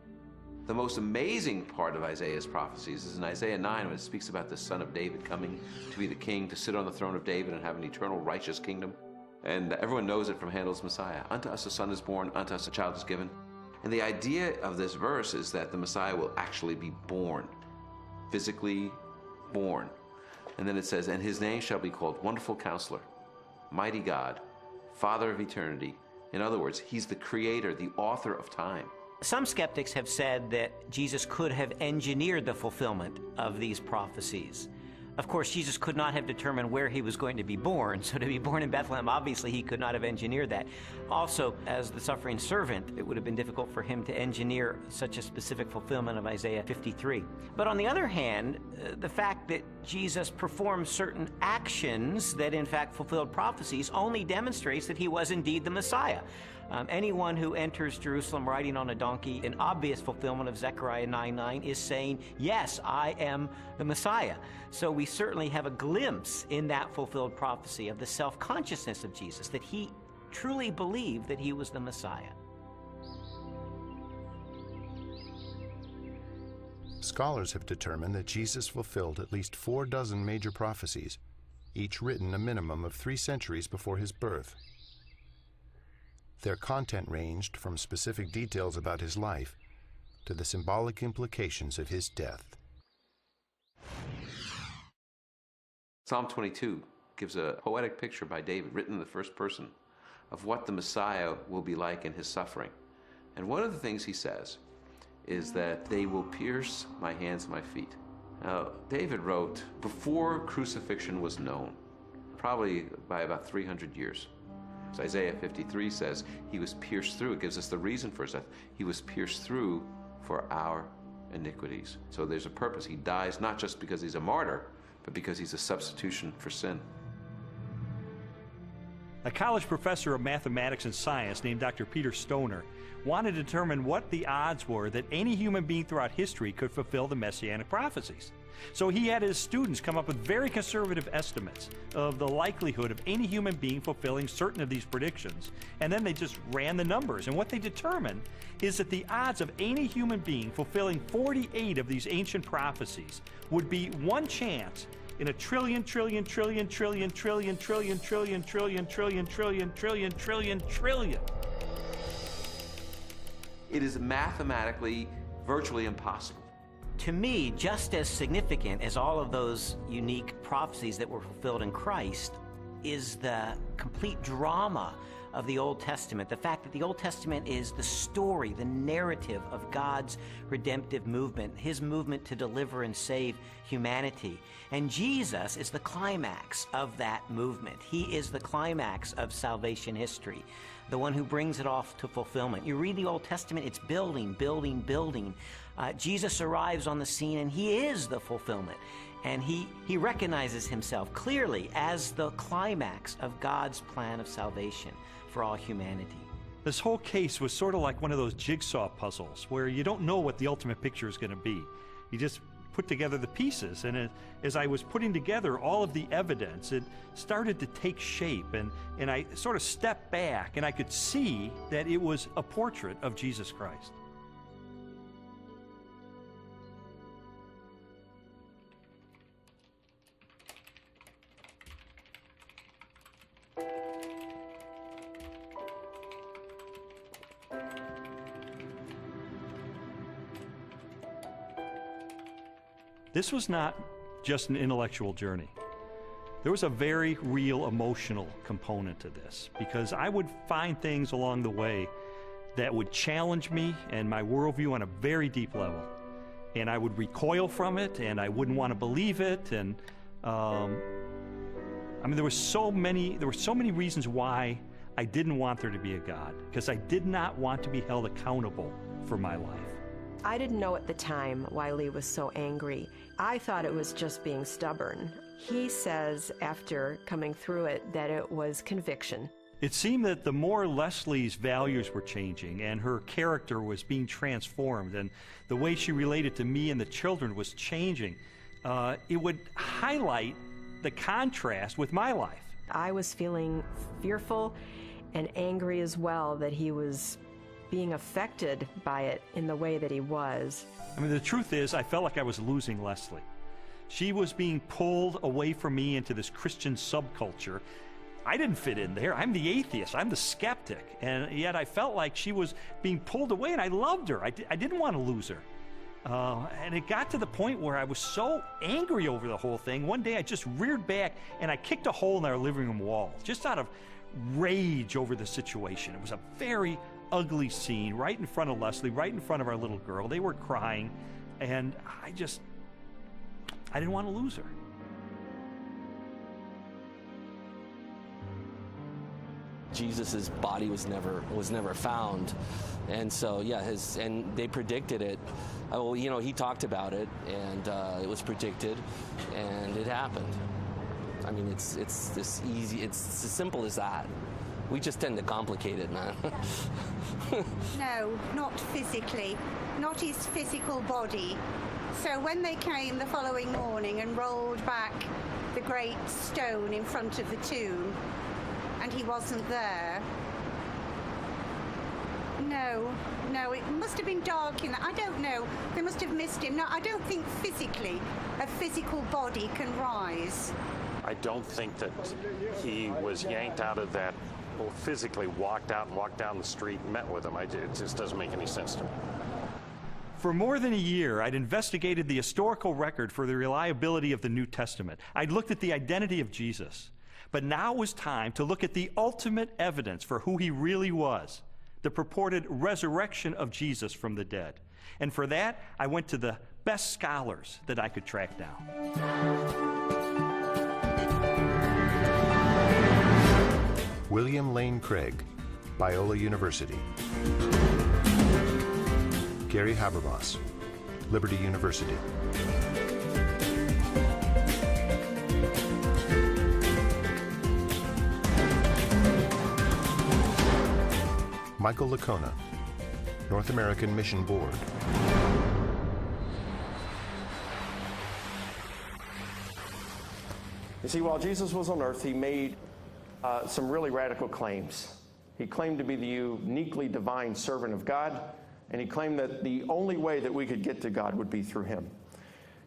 The most amazing part of Isaiah's prophecies is in Isaiah 9, when it speaks about the son of David coming to be the king, to sit on the throne of David and have an eternal righteous kingdom. And everyone knows it from Handel's Messiah. Unto us a son is born, unto us a child is given. And the idea of this verse is that the Messiah will actually be born, physically born. And then it says, and his name shall be called Wonderful Counselor, Mighty God, Father of Eternity. In other words, he's the creator, the author of time. Some skeptics have said that Jesus could have engineered the fulfillment of these prophecies. Of course, Jesus could not have determined where he was going to be born, so to be born in Bethlehem, obviously he could not have engineered that. Also, as the suffering servant, it would have been difficult for him to engineer such a specific fulfillment of Isaiah 53. But on the other hand, the fact that Jesus performed certain actions that in fact fulfilled prophecies only demonstrates that he was indeed the Messiah. Anyone who enters Jerusalem riding on a donkey, in obvious fulfillment of Zechariah 9:9, is saying, yes, I am the Messiah. So we certainly have a glimpse in that fulfilled prophecy of the self-consciousness of Jesus, that he truly believed that he was the Messiah. Scholars have determined that Jesus fulfilled at least 4 major prophecies, each written a minimum of 3 centuries before his birth. Their content ranged from specific details about his life to the symbolic implications of his death. Psalm 22 gives a poetic picture by David, written in the first person, of what the Messiah will be like in his suffering. And one of the things he says is that they will pierce my hands and my feet. Now, David wrote before crucifixion was known, probably by about 300 years. As Isaiah 53 says, he was pierced through. It gives us the reason for his death. He was pierced through for our iniquities. So there's a purpose. He dies not just because he's a martyr, but because he's a substitution for sin. A college professor of mathematics and science named Dr. Peter Stoner wanted to determine what the odds were that any human being throughout history could fulfill the messianic prophecies. So he had his students come up with very conservative estimates of the likelihood of any human being fulfilling certain of these predictions, and then they just ran the numbers. And what they determined is that the odds of any human being fulfilling 48 of these ancient prophecies would be 1 chance in a trillion. It is mathematically virtually impossible. To me, just as significant as all of those unique prophecies that were fulfilled in Christ is the complete drama of the Old Testament. The fact that the Old Testament is the story, the narrative of God's redemptive movement, his movement to deliver and save humanity. And Jesus is the climax of that movement. He is the climax of salvation history, the one who brings it off to fulfillment. You read the Old Testament, it's building, building, building. Jesus arrives on the scene, and he is the fulfillment. And he recognizes himself clearly as the climax of God's plan of salvation for all humanity. This whole case was sort of like one of those jigsaw puzzles where you don't know what the ultimate picture is going to be. You just put together the pieces, and as I was putting together all of the evidence, it started to take shape, and I sort of stepped back, and I could see that it was a portrait of Jesus Christ. This was not just an intellectual journey. There was a very real emotional component to this, because I would find things along the way that would challenge me and my worldview on a very deep level. And I would recoil from it, and I wouldn't want to believe it. And I mean, there were so many reasons why I didn't want there to be a God, because I did not want to be held accountable for my life. I didn't know at the time why Lee was so angry. I thought it was just being stubborn. He says, after coming through it, that it was conviction. It seemed that the more Leslie's values were changing and her character was being transformed and the way she related to me and the children was changing, it would highlight the contrast with my life. I was feeling fearful and angry as well that he was being affected by it in the way that he was. I mean, the truth is, I felt like I was losing Leslie. She was being pulled away from me into this Christian subculture. I didn't fit in there. I'm the atheist. I'm the skeptic. And yet I felt like she was being pulled away, and I loved her. I didn't want to lose her. And it got to the point where I was so angry over the whole thing. One day I just reared back and I kicked a hole in our living room wall, just out of rage over the situation. It was a very ugly scene right in front of Leslie, right in front of our little girl. They were crying, and I didn't want to lose her. Jesus's body was never found, and so and they predicted it. Well, you know, he talked about it, and it was predicted, and it happened. I mean, it's this easy. It's as simple as that. We just tend to complicate it, man. No, not physically, not his physical body. So when they came the following morning and rolled back the great stone in front of the tomb, and he wasn't there, no, it must have been dark in that. I don't know. They must have missed him. No, I don't think physically a physical body can rise. I don't think that he was yanked out of that, or physically walked out and walked down the street and met with him. It just doesn't make any sense to me. For more than a year, I'd investigated the historical record for the reliability of the New Testament. I'd looked at the identity of Jesus. But now was time to look at the ultimate evidence for who he really was, the purported resurrection of Jesus from the dead. And for that, I went to the best scholars that I could track down. William Lane Craig, Biola University. Gary Habermas, Liberty University. Michael Licona, North American Mission Board. You see, while Jesus was on earth, he made some really radical claims. He claimed to be the uniquely divine servant of God, and he claimed that the only way that we could get to God would be through him.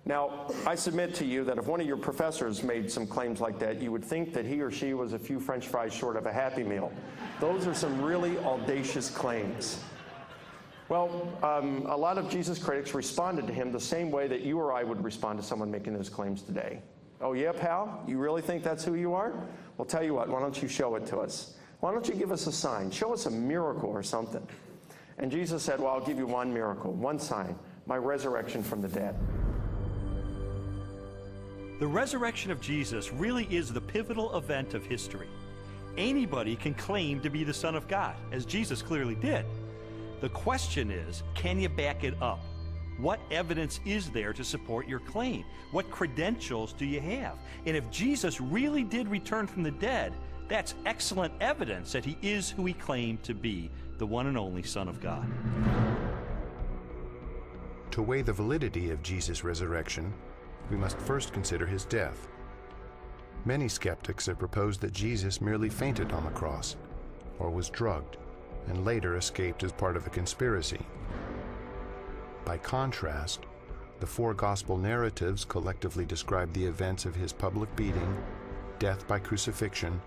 Now, I submit to you that if one of your professors made some claims like that, you would think that he or she was a few French fries short of a Happy Meal. Those are some really audacious claims. Well, a lot of Jesus critics responded to him the same way that you or I would respond to someone making those claims today. Oh yeah, pal? You really think that's who you are? Well, tell you what, why don't you show it to us? Why don't you give us a sign? Show us a miracle or something. And Jesus said, well, I'll give you one miracle, one sign, my resurrection from the dead. The resurrection of Jesus really is the pivotal event of history. Anybody can claim to be the Son of God, as Jesus clearly did. The question is, can you back it up? What evidence is there to support your claim? What credentials do you have? And if Jesus really did return from the dead, that's excellent evidence that he is who he claimed to be, the one and only Son of God. To weigh the validity of Jesus' resurrection, we must first consider his death. Many skeptics have proposed that Jesus merely fainted on the cross, or was drugged, and later escaped as part of a conspiracy. By contrast, the four gospel narratives collectively describe the events of his public beating, death by crucifixion,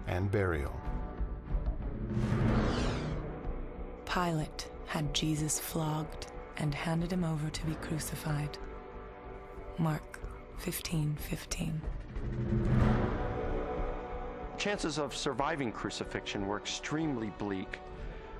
and burial. Pilate had Jesus flogged and handed him over to be crucified. Mark 15:15. Chances of surviving crucifixion were extremely bleak.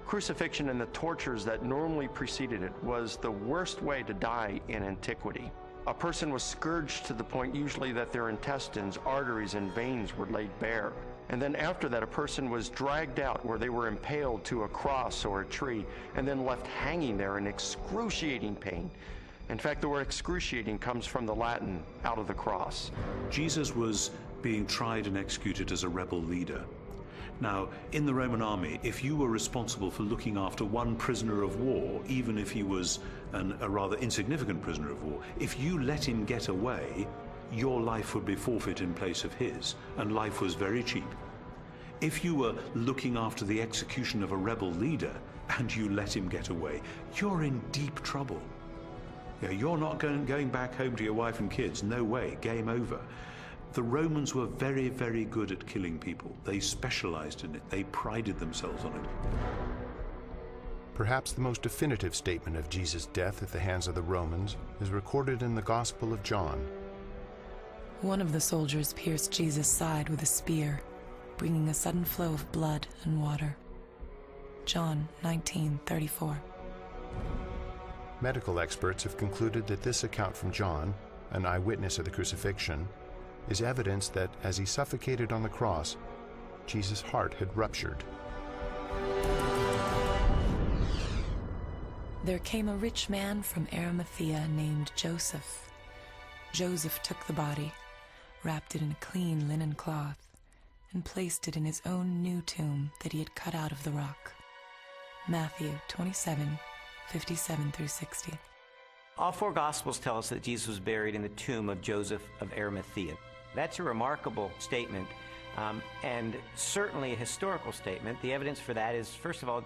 Crucifixion and the tortures that normally preceded it was the worst way to die in antiquity. A person was scourged to the point usually that their intestines, arteries, and veins were laid bare. And then after that, a person was dragged out where they were impaled to a cross or a tree and then left hanging there in excruciating pain. In fact, the word excruciating comes from the Latin, out of the cross. Jesus was being tried and executed as a rebel leader. Now, in the Roman army, if you were responsible for looking after one prisoner of war, even if he was a rather insignificant prisoner of war, if you let him get away, your life would be forfeit in place of his, and life was very cheap. If you were looking after the execution of a rebel leader and you let him get away, you're in deep trouble. You're not going back home to your wife and kids. No way. Game over. The Romans were very, very good at killing people. They specialized in it. They prided themselves on it. Perhaps the most definitive statement of Jesus' death at the hands of the Romans is recorded in the Gospel of John. One of the soldiers pierced Jesus' side with a spear, bringing a sudden flow of blood and water. John 19:34. Medical experts have concluded that this account from John, an eyewitness of the crucifixion, is evidence that as he suffocated on the cross, Jesus' heart had ruptured. There came a rich man from Arimathea named Joseph. Joseph took the body, wrapped it in a clean linen cloth, and placed it in his own new tomb that he had cut out of the rock. Matthew 27:57 through 60. All four Gospels tell us that Jesus was buried in the tomb of Joseph of Arimathea. That's a remarkable statement, and certainly a historical statement. The evidence for that is, first of all,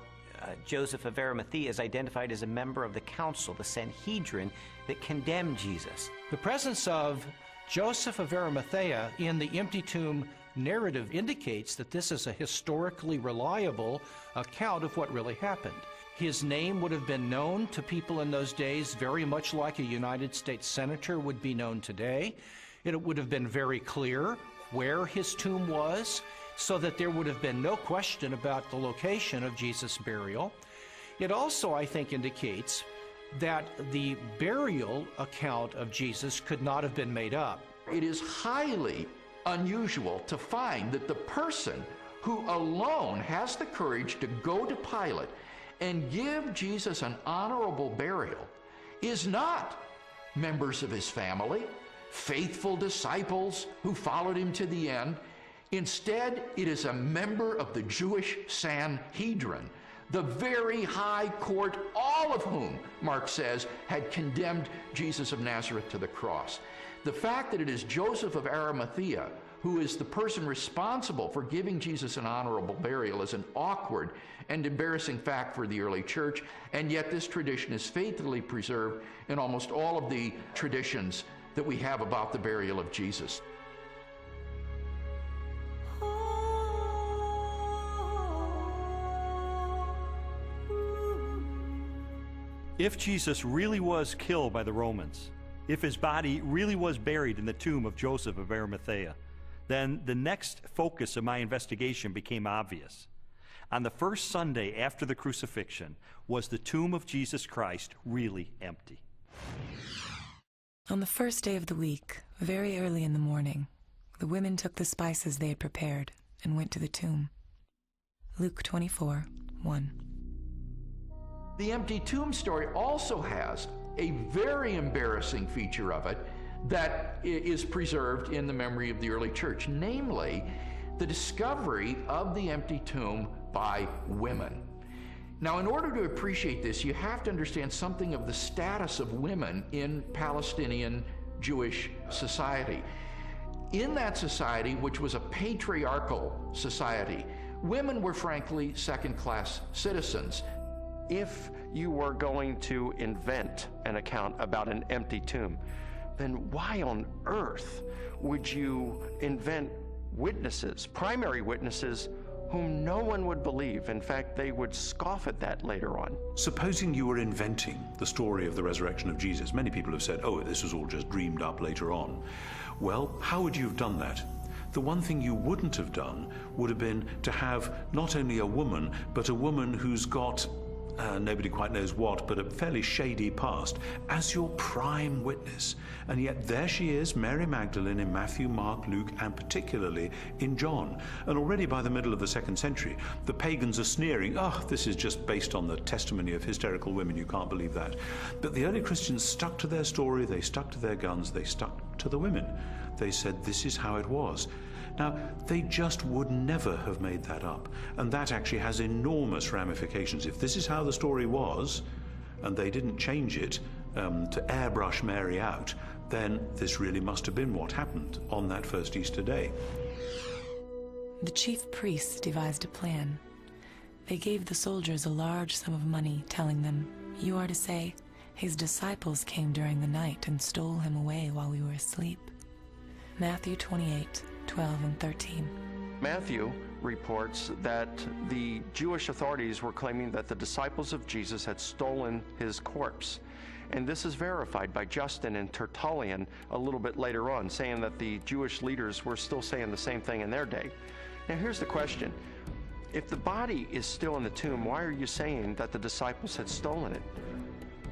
Joseph of Arimathea is identified as a member of the council, the Sanhedrin, that condemned Jesus. The presence of Joseph of Arimathea in the empty tomb narrative indicates that this is a historically reliable account of what really happened. His name would have been known to people in those days very much like a United States senator would be known today. It would have been very clear where his tomb was, so that there would have been no question about the location of Jesus' burial. It also, I think, indicates that the burial account of Jesus could not have been made up. It is highly unusual to find that the person who alone has the courage to go to Pilate and give Jesus an honorable burial is not members of his family, faithful disciples who followed him to the end. Instead, it is a member of the Jewish Sanhedrin, the very high court, all of whom, Mark says, had condemned Jesus of Nazareth to the cross. The fact that it is Joseph of Arimathea who is the person responsible for giving Jesus an honorable burial is an awkward and embarrassing fact for the early church, and yet this tradition is faithfully preserved in almost all of the traditions that we have about the burial of Jesus. If Jesus really was killed by the Romans, if his body really was buried in the tomb of Joseph of Arimathea, then the next focus of my investigation became obvious. On the first Sunday after the crucifixion, was the tomb of Jesus Christ really empty? On the first day of the week, very early in the morning, the women took the spices they had prepared and went to the tomb. Luke 24:1. The empty tomb story also has a very embarrassing feature of it that is preserved in the memory of the early church, namely the discovery of the empty tomb by women. Now, in order to appreciate this, you have to understand something of the status of women in Palestinian Jewish society. In that society, which was a patriarchal society, women were frankly second-class citizens. If you were going to invent an account about an empty tomb, then why on earth would you invent witnesses, primary witnesses, whom no one would believe? In fact, they would scoff at that later on. Supposing you were inventing the story of the resurrection of Jesus, many people have said, oh, this was all just dreamed up later on. Well, how would you have done that? The one thing you wouldn't have done would have been to have not only a woman, but a woman who's got nobody quite knows what, but a fairly shady past, as your prime witness. And yet there she is, Mary Magdalene, in Matthew, Mark, Luke, and particularly in John. And already by the middle of the 2nd century, the pagans are sneering, oh, this is just based on the testimony of hysterical women, you can't believe that. But the early Christians stuck to their story, they stuck to their guns, they stuck to the women. They said, this is how it was. Now, they just would never have made that up, and that actually has enormous ramifications. If this is how the story was, and they didn't change it to airbrush Mary out, then this really must have been what happened on that first Easter day. The chief priests devised a plan. They gave the soldiers a large sum of money, telling them, "You are to say, his disciples came during the night and stole him away while we were asleep." Matthew 28:12 and 13. Matthew reports that the Jewish authorities were claiming that the disciples of Jesus had stolen his corpse. And this is verified by Justin and Tertullian a little bit later on, saying that the Jewish leaders were still saying the same thing in their day. Now here's the question. If the body is still in the tomb, why are you saying that the disciples had stolen it?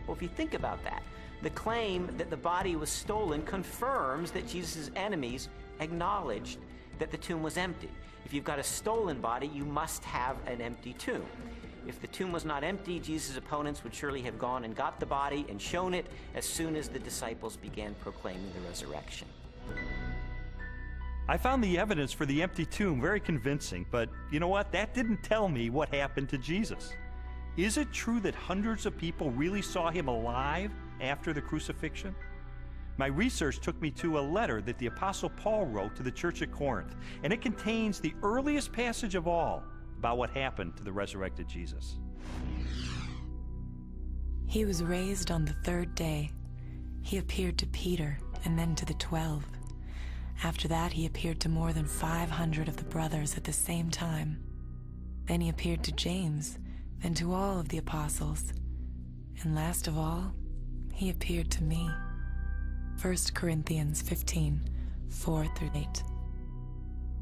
Well, if you think about that, the claim that the body was stolen confirms that Jesus' enemies acknowledged that the tomb was empty. If you've got a stolen body, you must have an empty tomb. If the tomb was not empty, Jesus' opponents would surely have gone and got the body and shown it as soon as the disciples began proclaiming the resurrection. I found the evidence for the empty tomb very convincing, but you know what? That didn't tell me what happened to Jesus. Is it true that hundreds of people really saw him alive after the crucifixion? My research took me to a letter that the Apostle Paul wrote to the church at Corinth, and it contains the earliest passage of all about what happened to the resurrected Jesus. He was raised on the third day. He appeared to Peter and then to the 12. After that, he appeared to more than 500 of the brothers at the same time. Then he appeared to James, then to all of the apostles. And last of all, he appeared to me. 1 Corinthians 15, 4-8.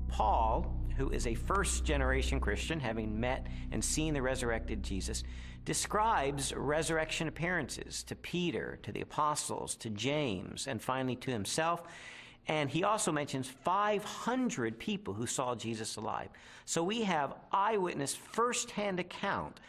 Paul, who is a first-generation Christian, having met and seen the resurrected Jesus, describes resurrection appearances to Peter, to the apostles, to James, and finally to himself. And he also mentions 500 people who saw Jesus alive. So we have eyewitness first-hand account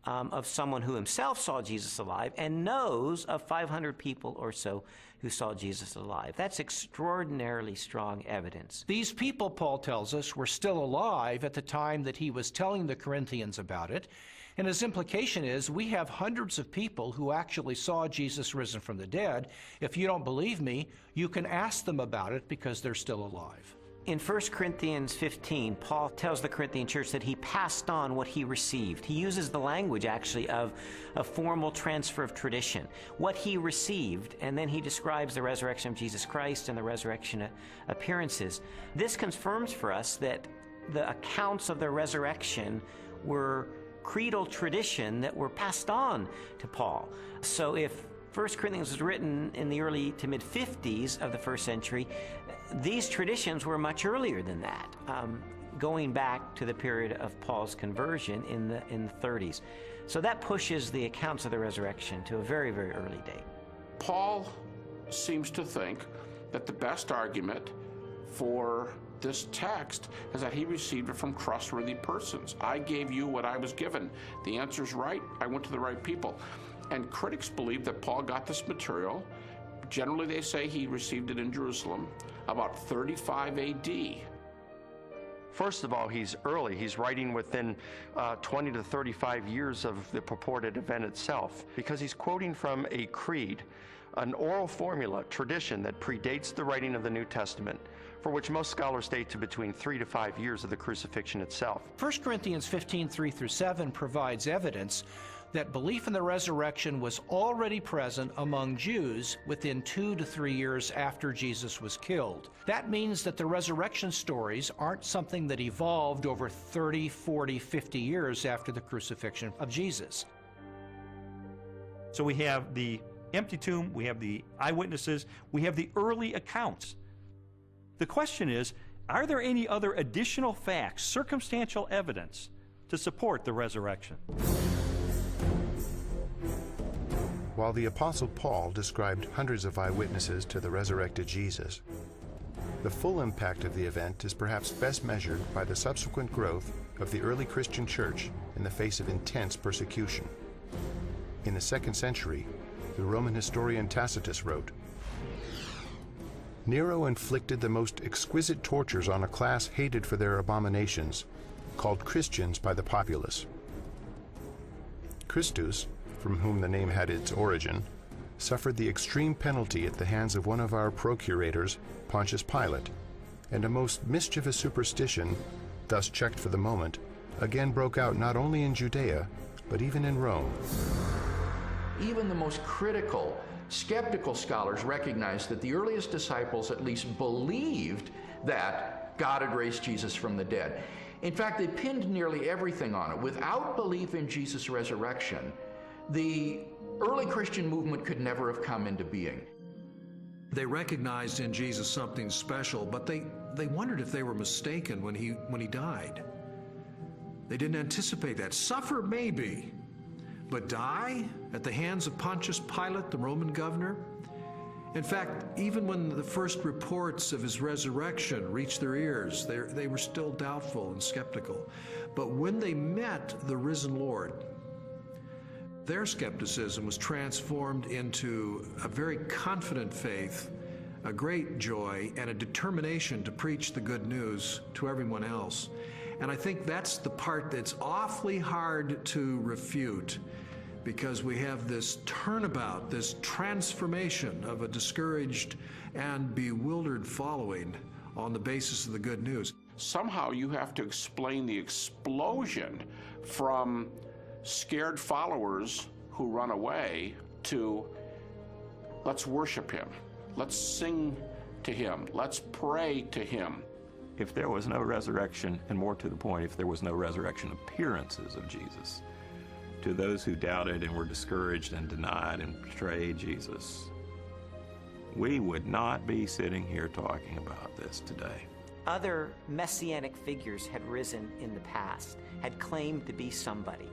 of someone who himself saw Jesus alive and knows of 500 people or so who saw Jesus alive. That's extraordinarily strong evidence. These people, Paul tells us, were still alive at the time that he was telling the Corinthians about it. And his implication is we have hundreds of people who actually saw Jesus risen from the dead. If you don't believe me, you can ask them about it because they're still alive. In 1 Corinthians 15, Paul tells the Corinthian church that he passed on what he received. He uses the language, actually, of a formal transfer of tradition. What he received, and then he describes the resurrection of Jesus Christ and the resurrection appearances. This confirms for us that the accounts of the resurrection were creedal tradition that were passed on to Paul. So if 1 Corinthians was written in the early to mid-50s of the first century, these traditions were much earlier than that, going back to the period of Paul's conversion in the 30s. So that pushes the accounts of the resurrection to a very, very early date. Paul seems to think that the best argument for this text is that he received it from trustworthy persons. I gave you what I was given. The answer's right. I went to the right people. And critics believe that Paul got this material. Generally, they say he received it in Jerusalem about 35 AD. First of all, he's early. He's writing within 20 to 35 years of the purported event itself, because he's quoting from a creed, an oral formula, tradition that predates the writing of the New Testament, for which most scholars date to between 3 to 5 years of the crucifixion itself. 1 Corinthians 15, 3-7 provides evidence that belief in the resurrection was already present among Jews within 2 to 3 years after Jesus was killed. That means that the resurrection stories aren't something that evolved over 30, 40, 50 years after the crucifixion of Jesus. So we have the empty tomb, we have the eyewitnesses, we have the early accounts. The question is, are there any other additional facts, circumstantial evidence, to support the resurrection? While the Apostle Paul described hundreds of eyewitnesses to the resurrected Jesus, the full impact of the event is perhaps best measured by the subsequent growth of the early Christian church in the face of intense persecution. In the 2nd century, the Roman historian Tacitus wrote, "Nero inflicted the most exquisite tortures on a class hated for their abominations, called Christians by the populace. Christus, from whom the name had its origin, suffered the extreme penalty at the hands of one of our procurators, Pontius Pilate, and a most mischievous superstition, thus checked for the moment, again broke out not only in Judea, but even in Rome." Even the most critical, skeptical scholars recognize that the earliest disciples at least believed that God had raised Jesus from the dead. In fact, they pinned nearly everything on it. Without belief in Jesus' resurrection, the early Christian movement could never have come into being. They recognized in Jesus something special, but they wondered if they were mistaken when he died. They didn't anticipate that. Suffer maybe, but die at the hands of Pontius Pilate, the Roman governor? In fact, even when the first reports of his resurrection reached their ears, they were still doubtful and skeptical. But when they met the risen Lord, their skepticism was transformed into a very confident faith a great joy and a determination to preach the good news to everyone else. And I think that's the part that's awfully hard to refute, because we have this turnabout, this transformation of a discouraged and bewildered following on the basis of the good news. Somehow you have to explain the explosion from scared followers who run away to let's worship him, let's sing to him, let's pray to him. If there was no resurrection, and more to the point, if there was no resurrection appearances of Jesus, to those who doubted and were discouraged and denied and betrayed Jesus, we would not be sitting here talking about this today. Other messianic figures had risen in the past, had claimed to be somebody,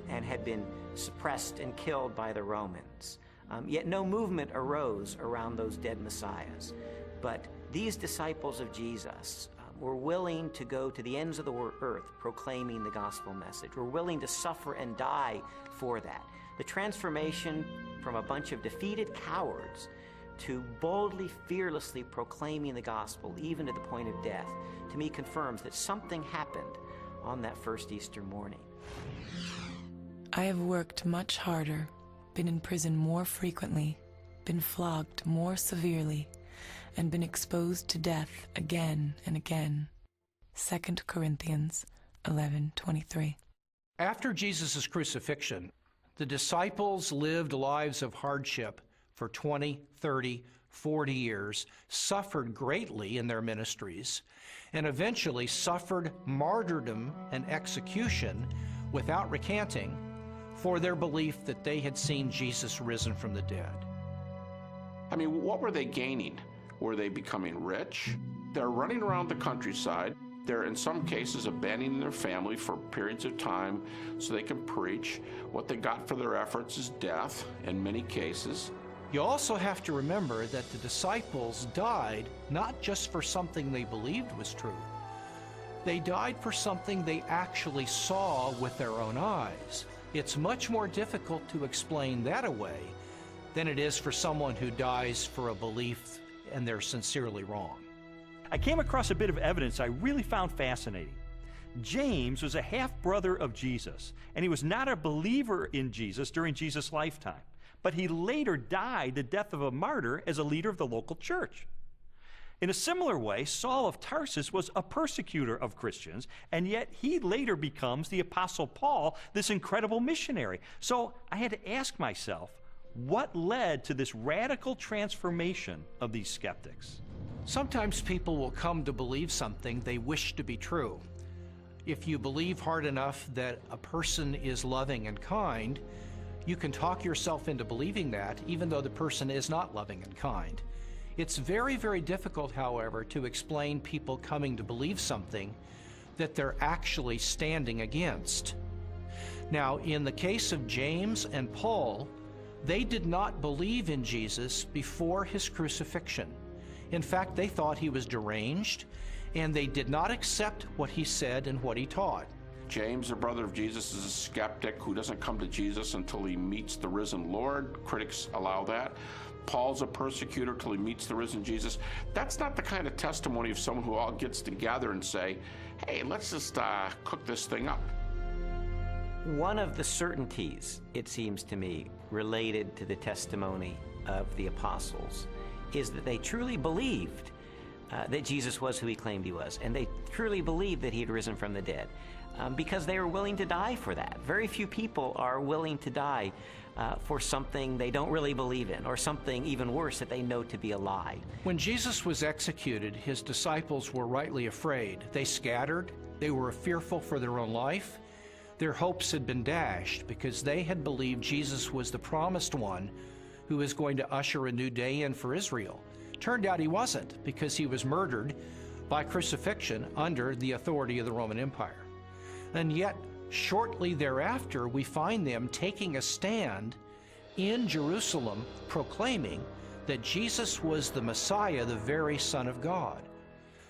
and had been suppressed and killed by the Romans. Yet no movement arose around those dead messiahs. But these disciples of Jesus were willing to go to the ends of the earth proclaiming the gospel message, were willing to suffer and die for that. The transformation from a bunch of defeated cowards to boldly, fearlessly proclaiming the gospel, even to the point of death, to me confirms that something happened on that first Easter morning. I have worked much harder, been in prison more frequently, been flogged more severely, and been exposed to death again and again. 2 Corinthians 11:23. After Jesus' crucifixion, the disciples lived lives of hardship for 20, 30, 40 years, suffered greatly in their ministries, and eventually suffered martyrdom and execution without recanting for their belief that they had seen Jesus risen from the dead. I mean, what were they gaining? Were they becoming rich? They're running around the countryside. They're, in some cases, abandoning their family for periods of time so they can preach. What they got for their efforts is death, in many cases. You also have to remember that the disciples died not just for something they believed was true. They died for something they actually saw with their own eyes. It's much more difficult to explain that away than it is for someone who dies for a belief and they're sincerely wrong. I came across a bit of evidence I really found fascinating. James was a half-brother of Jesus, and he was not a believer in Jesus during Jesus' lifetime, but he later died the death of a martyr as a leader of the local church. In a similar way, Saul of Tarsus was a persecutor of Christians, and yet he later becomes the Apostle Paul, this incredible missionary. So I had to ask myself, what led to this radical transformation of these skeptics? Sometimes people will come to believe something they wish to be true. If you believe hard enough that a person is loving and kind, you can talk yourself into believing that, even though the person is not loving and kind. It's very, very difficult, however, to explain people coming to believe something that they're actually standing against. Now, in the case of James and Paul, they did not believe in Jesus before his crucifixion. In fact, they thought he was deranged, and they did not accept what he said and what he taught. James, the brother of Jesus, is a skeptic who doesn't come to Jesus until he meets the risen Lord. Critics allow that. Paul's a persecutor till he meets the risen Jesus. That's not the kind of testimony of someone who all gets together and say, hey, let's just cook this thing up. One of the certainties, it seems to me, related to the testimony of the apostles is that they truly believed that Jesus was who he claimed he was, and they truly believed that he had risen from the dead, because they were willing to die for that. Very few people are willing to die for something they don't really believe in, or something even worse that they know to be a lie. When Jesus was executed, his disciples were rightly afraid. They scattered. They were fearful for their own life. Their hopes had been dashed because they had believed Jesus was the promised one who was going to usher a new day in for Israel. Turned out he wasn't, because he was murdered by crucifixion under the authority of the Roman Empire. And yet, shortly thereafter, we find them taking a stand in Jerusalem, proclaiming that Jesus was the Messiah, the very Son of God.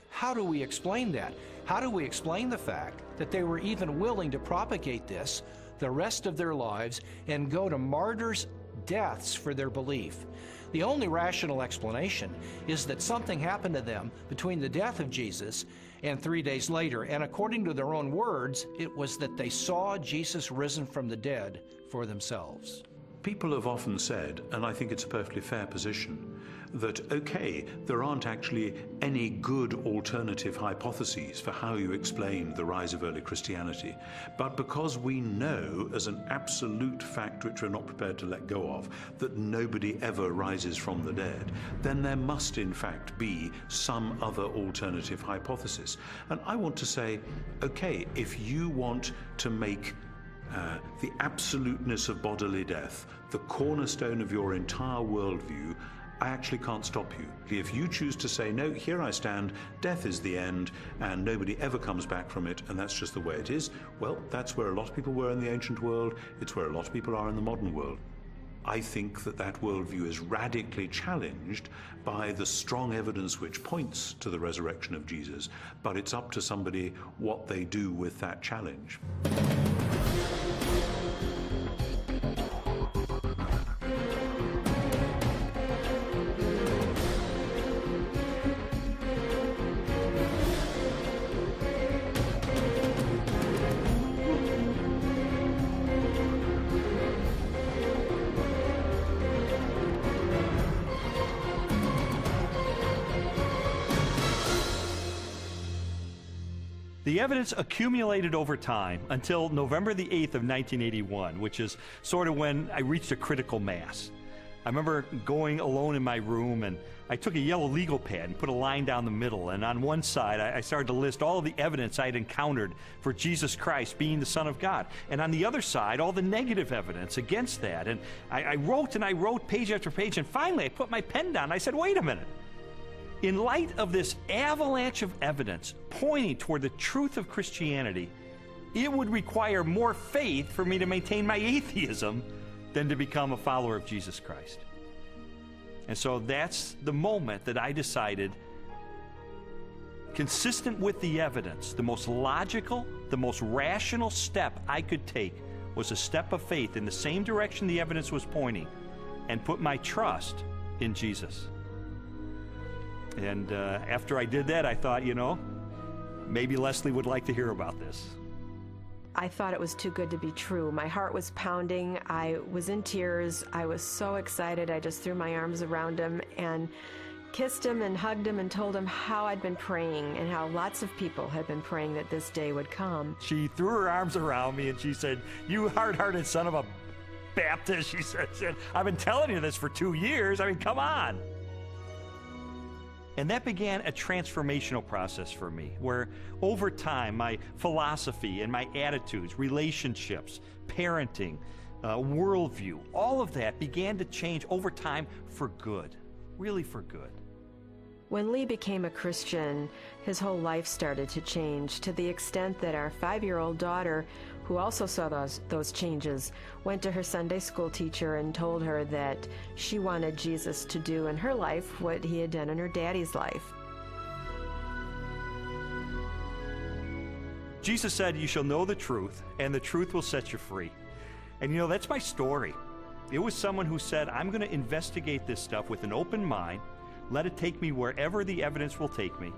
How do we explain that? How do we explain the fact that they were even willing to propagate this the rest of their lives and go to martyrs' deaths for their belief. The only rational explanation is that something happened to them between the death of Jesus and 3 days later, and according to their own words, it was that they saw Jesus risen from the dead for themselves. People have often said, and I think it's a perfectly fair position, that, okay, there aren't actually any good alternative hypotheses for how you explain the rise of early Christianity, but because we know as an absolute fact which we're not prepared to let go of, that nobody ever rises from the dead, then there must in fact be some other alternative hypothesis. And I want to say, okay, if you want to make the absoluteness of bodily death the cornerstone of your entire worldview, I actually can't stop you. If you choose to say, no, here I stand, death is the end, and nobody ever comes back from it, and that's just the way it is, well, that's where a lot of people were in the ancient world. It's where a lot of people are in the modern world. I think that that worldview is radically challenged by the strong evidence which points to the resurrection of Jesus, but it's up to somebody what they do with that challenge. The evidence accumulated over time until November the 8th of 1981, which is sort of when I reached a critical mass. I remember going alone in my room, and I took a yellow legal pad and put a line down the middle, and on one side I started to list all of the evidence I had encountered for Jesus Christ being the Son of God, and on the other side all the negative evidence against that. And I wrote page after page, and finally I put my pen down and I said, wait a minute. In light of this avalanche of evidence pointing toward the truth of Christianity, it would require more faith for me to maintain my atheism than to become a follower of Jesus Christ. And so that's the moment that I decided, consistent with the evidence, the most logical, the most rational step I could take was a step of faith in the same direction the evidence was pointing, and put my trust in Jesus. And after I did that, I thought, maybe Leslie would like to hear about this. I thought it was too good to be true. My heart was pounding. I was in tears. I was so excited. I just threw my arms around him and kissed him and hugged him and told him how I'd been praying and how lots of people had been praying that this day would come. She threw her arms around me and she said, "You hard-hearted son of a Baptist," she said, "I've been telling you this for 2 years. I mean, come on." And that began a transformational process for me, where over time my philosophy and my attitudes, relationships, parenting, worldview, all of that began to change over time for good, really for good. When Lee became a Christian, his whole life started to change, to the extent that our 5-year-old daughter, who also saw those changes, went to her Sunday school teacher and told her that she wanted Jesus to do in her life what he had done in her daddy's life. Jesus said, "You shall know the truth, and the truth will set you free." And that's my story. It was someone who said, I'm going to investigate this stuff with an open mind, let it take me wherever the evidence will take me.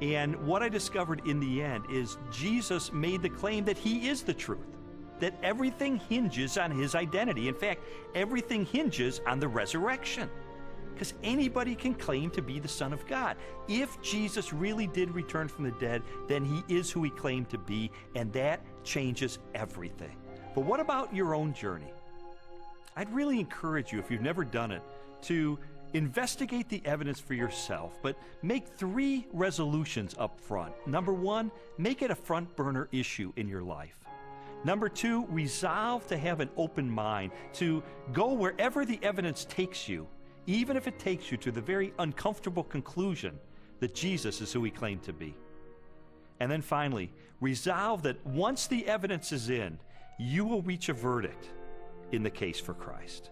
And what I discovered in the end is Jesus made the claim that he is the truth, that everything hinges on his identity. In fact, everything hinges on the resurrection, because anybody can claim to be the Son of God. If Jesus really did return from the dead, then he is who he claimed to be, and that changes everything. But what about your own journey? I'd really encourage you, if you've never done it, to investigate the evidence for yourself, but make 3 resolutions up front. Number 1, make it a front burner issue in your life. Number 2, resolve to have an open mind, to go wherever the evidence takes you, even if it takes you to the very uncomfortable conclusion that Jesus is who he claimed to be. And then finally, resolve that once the evidence is in, you will reach a verdict in the case for Christ.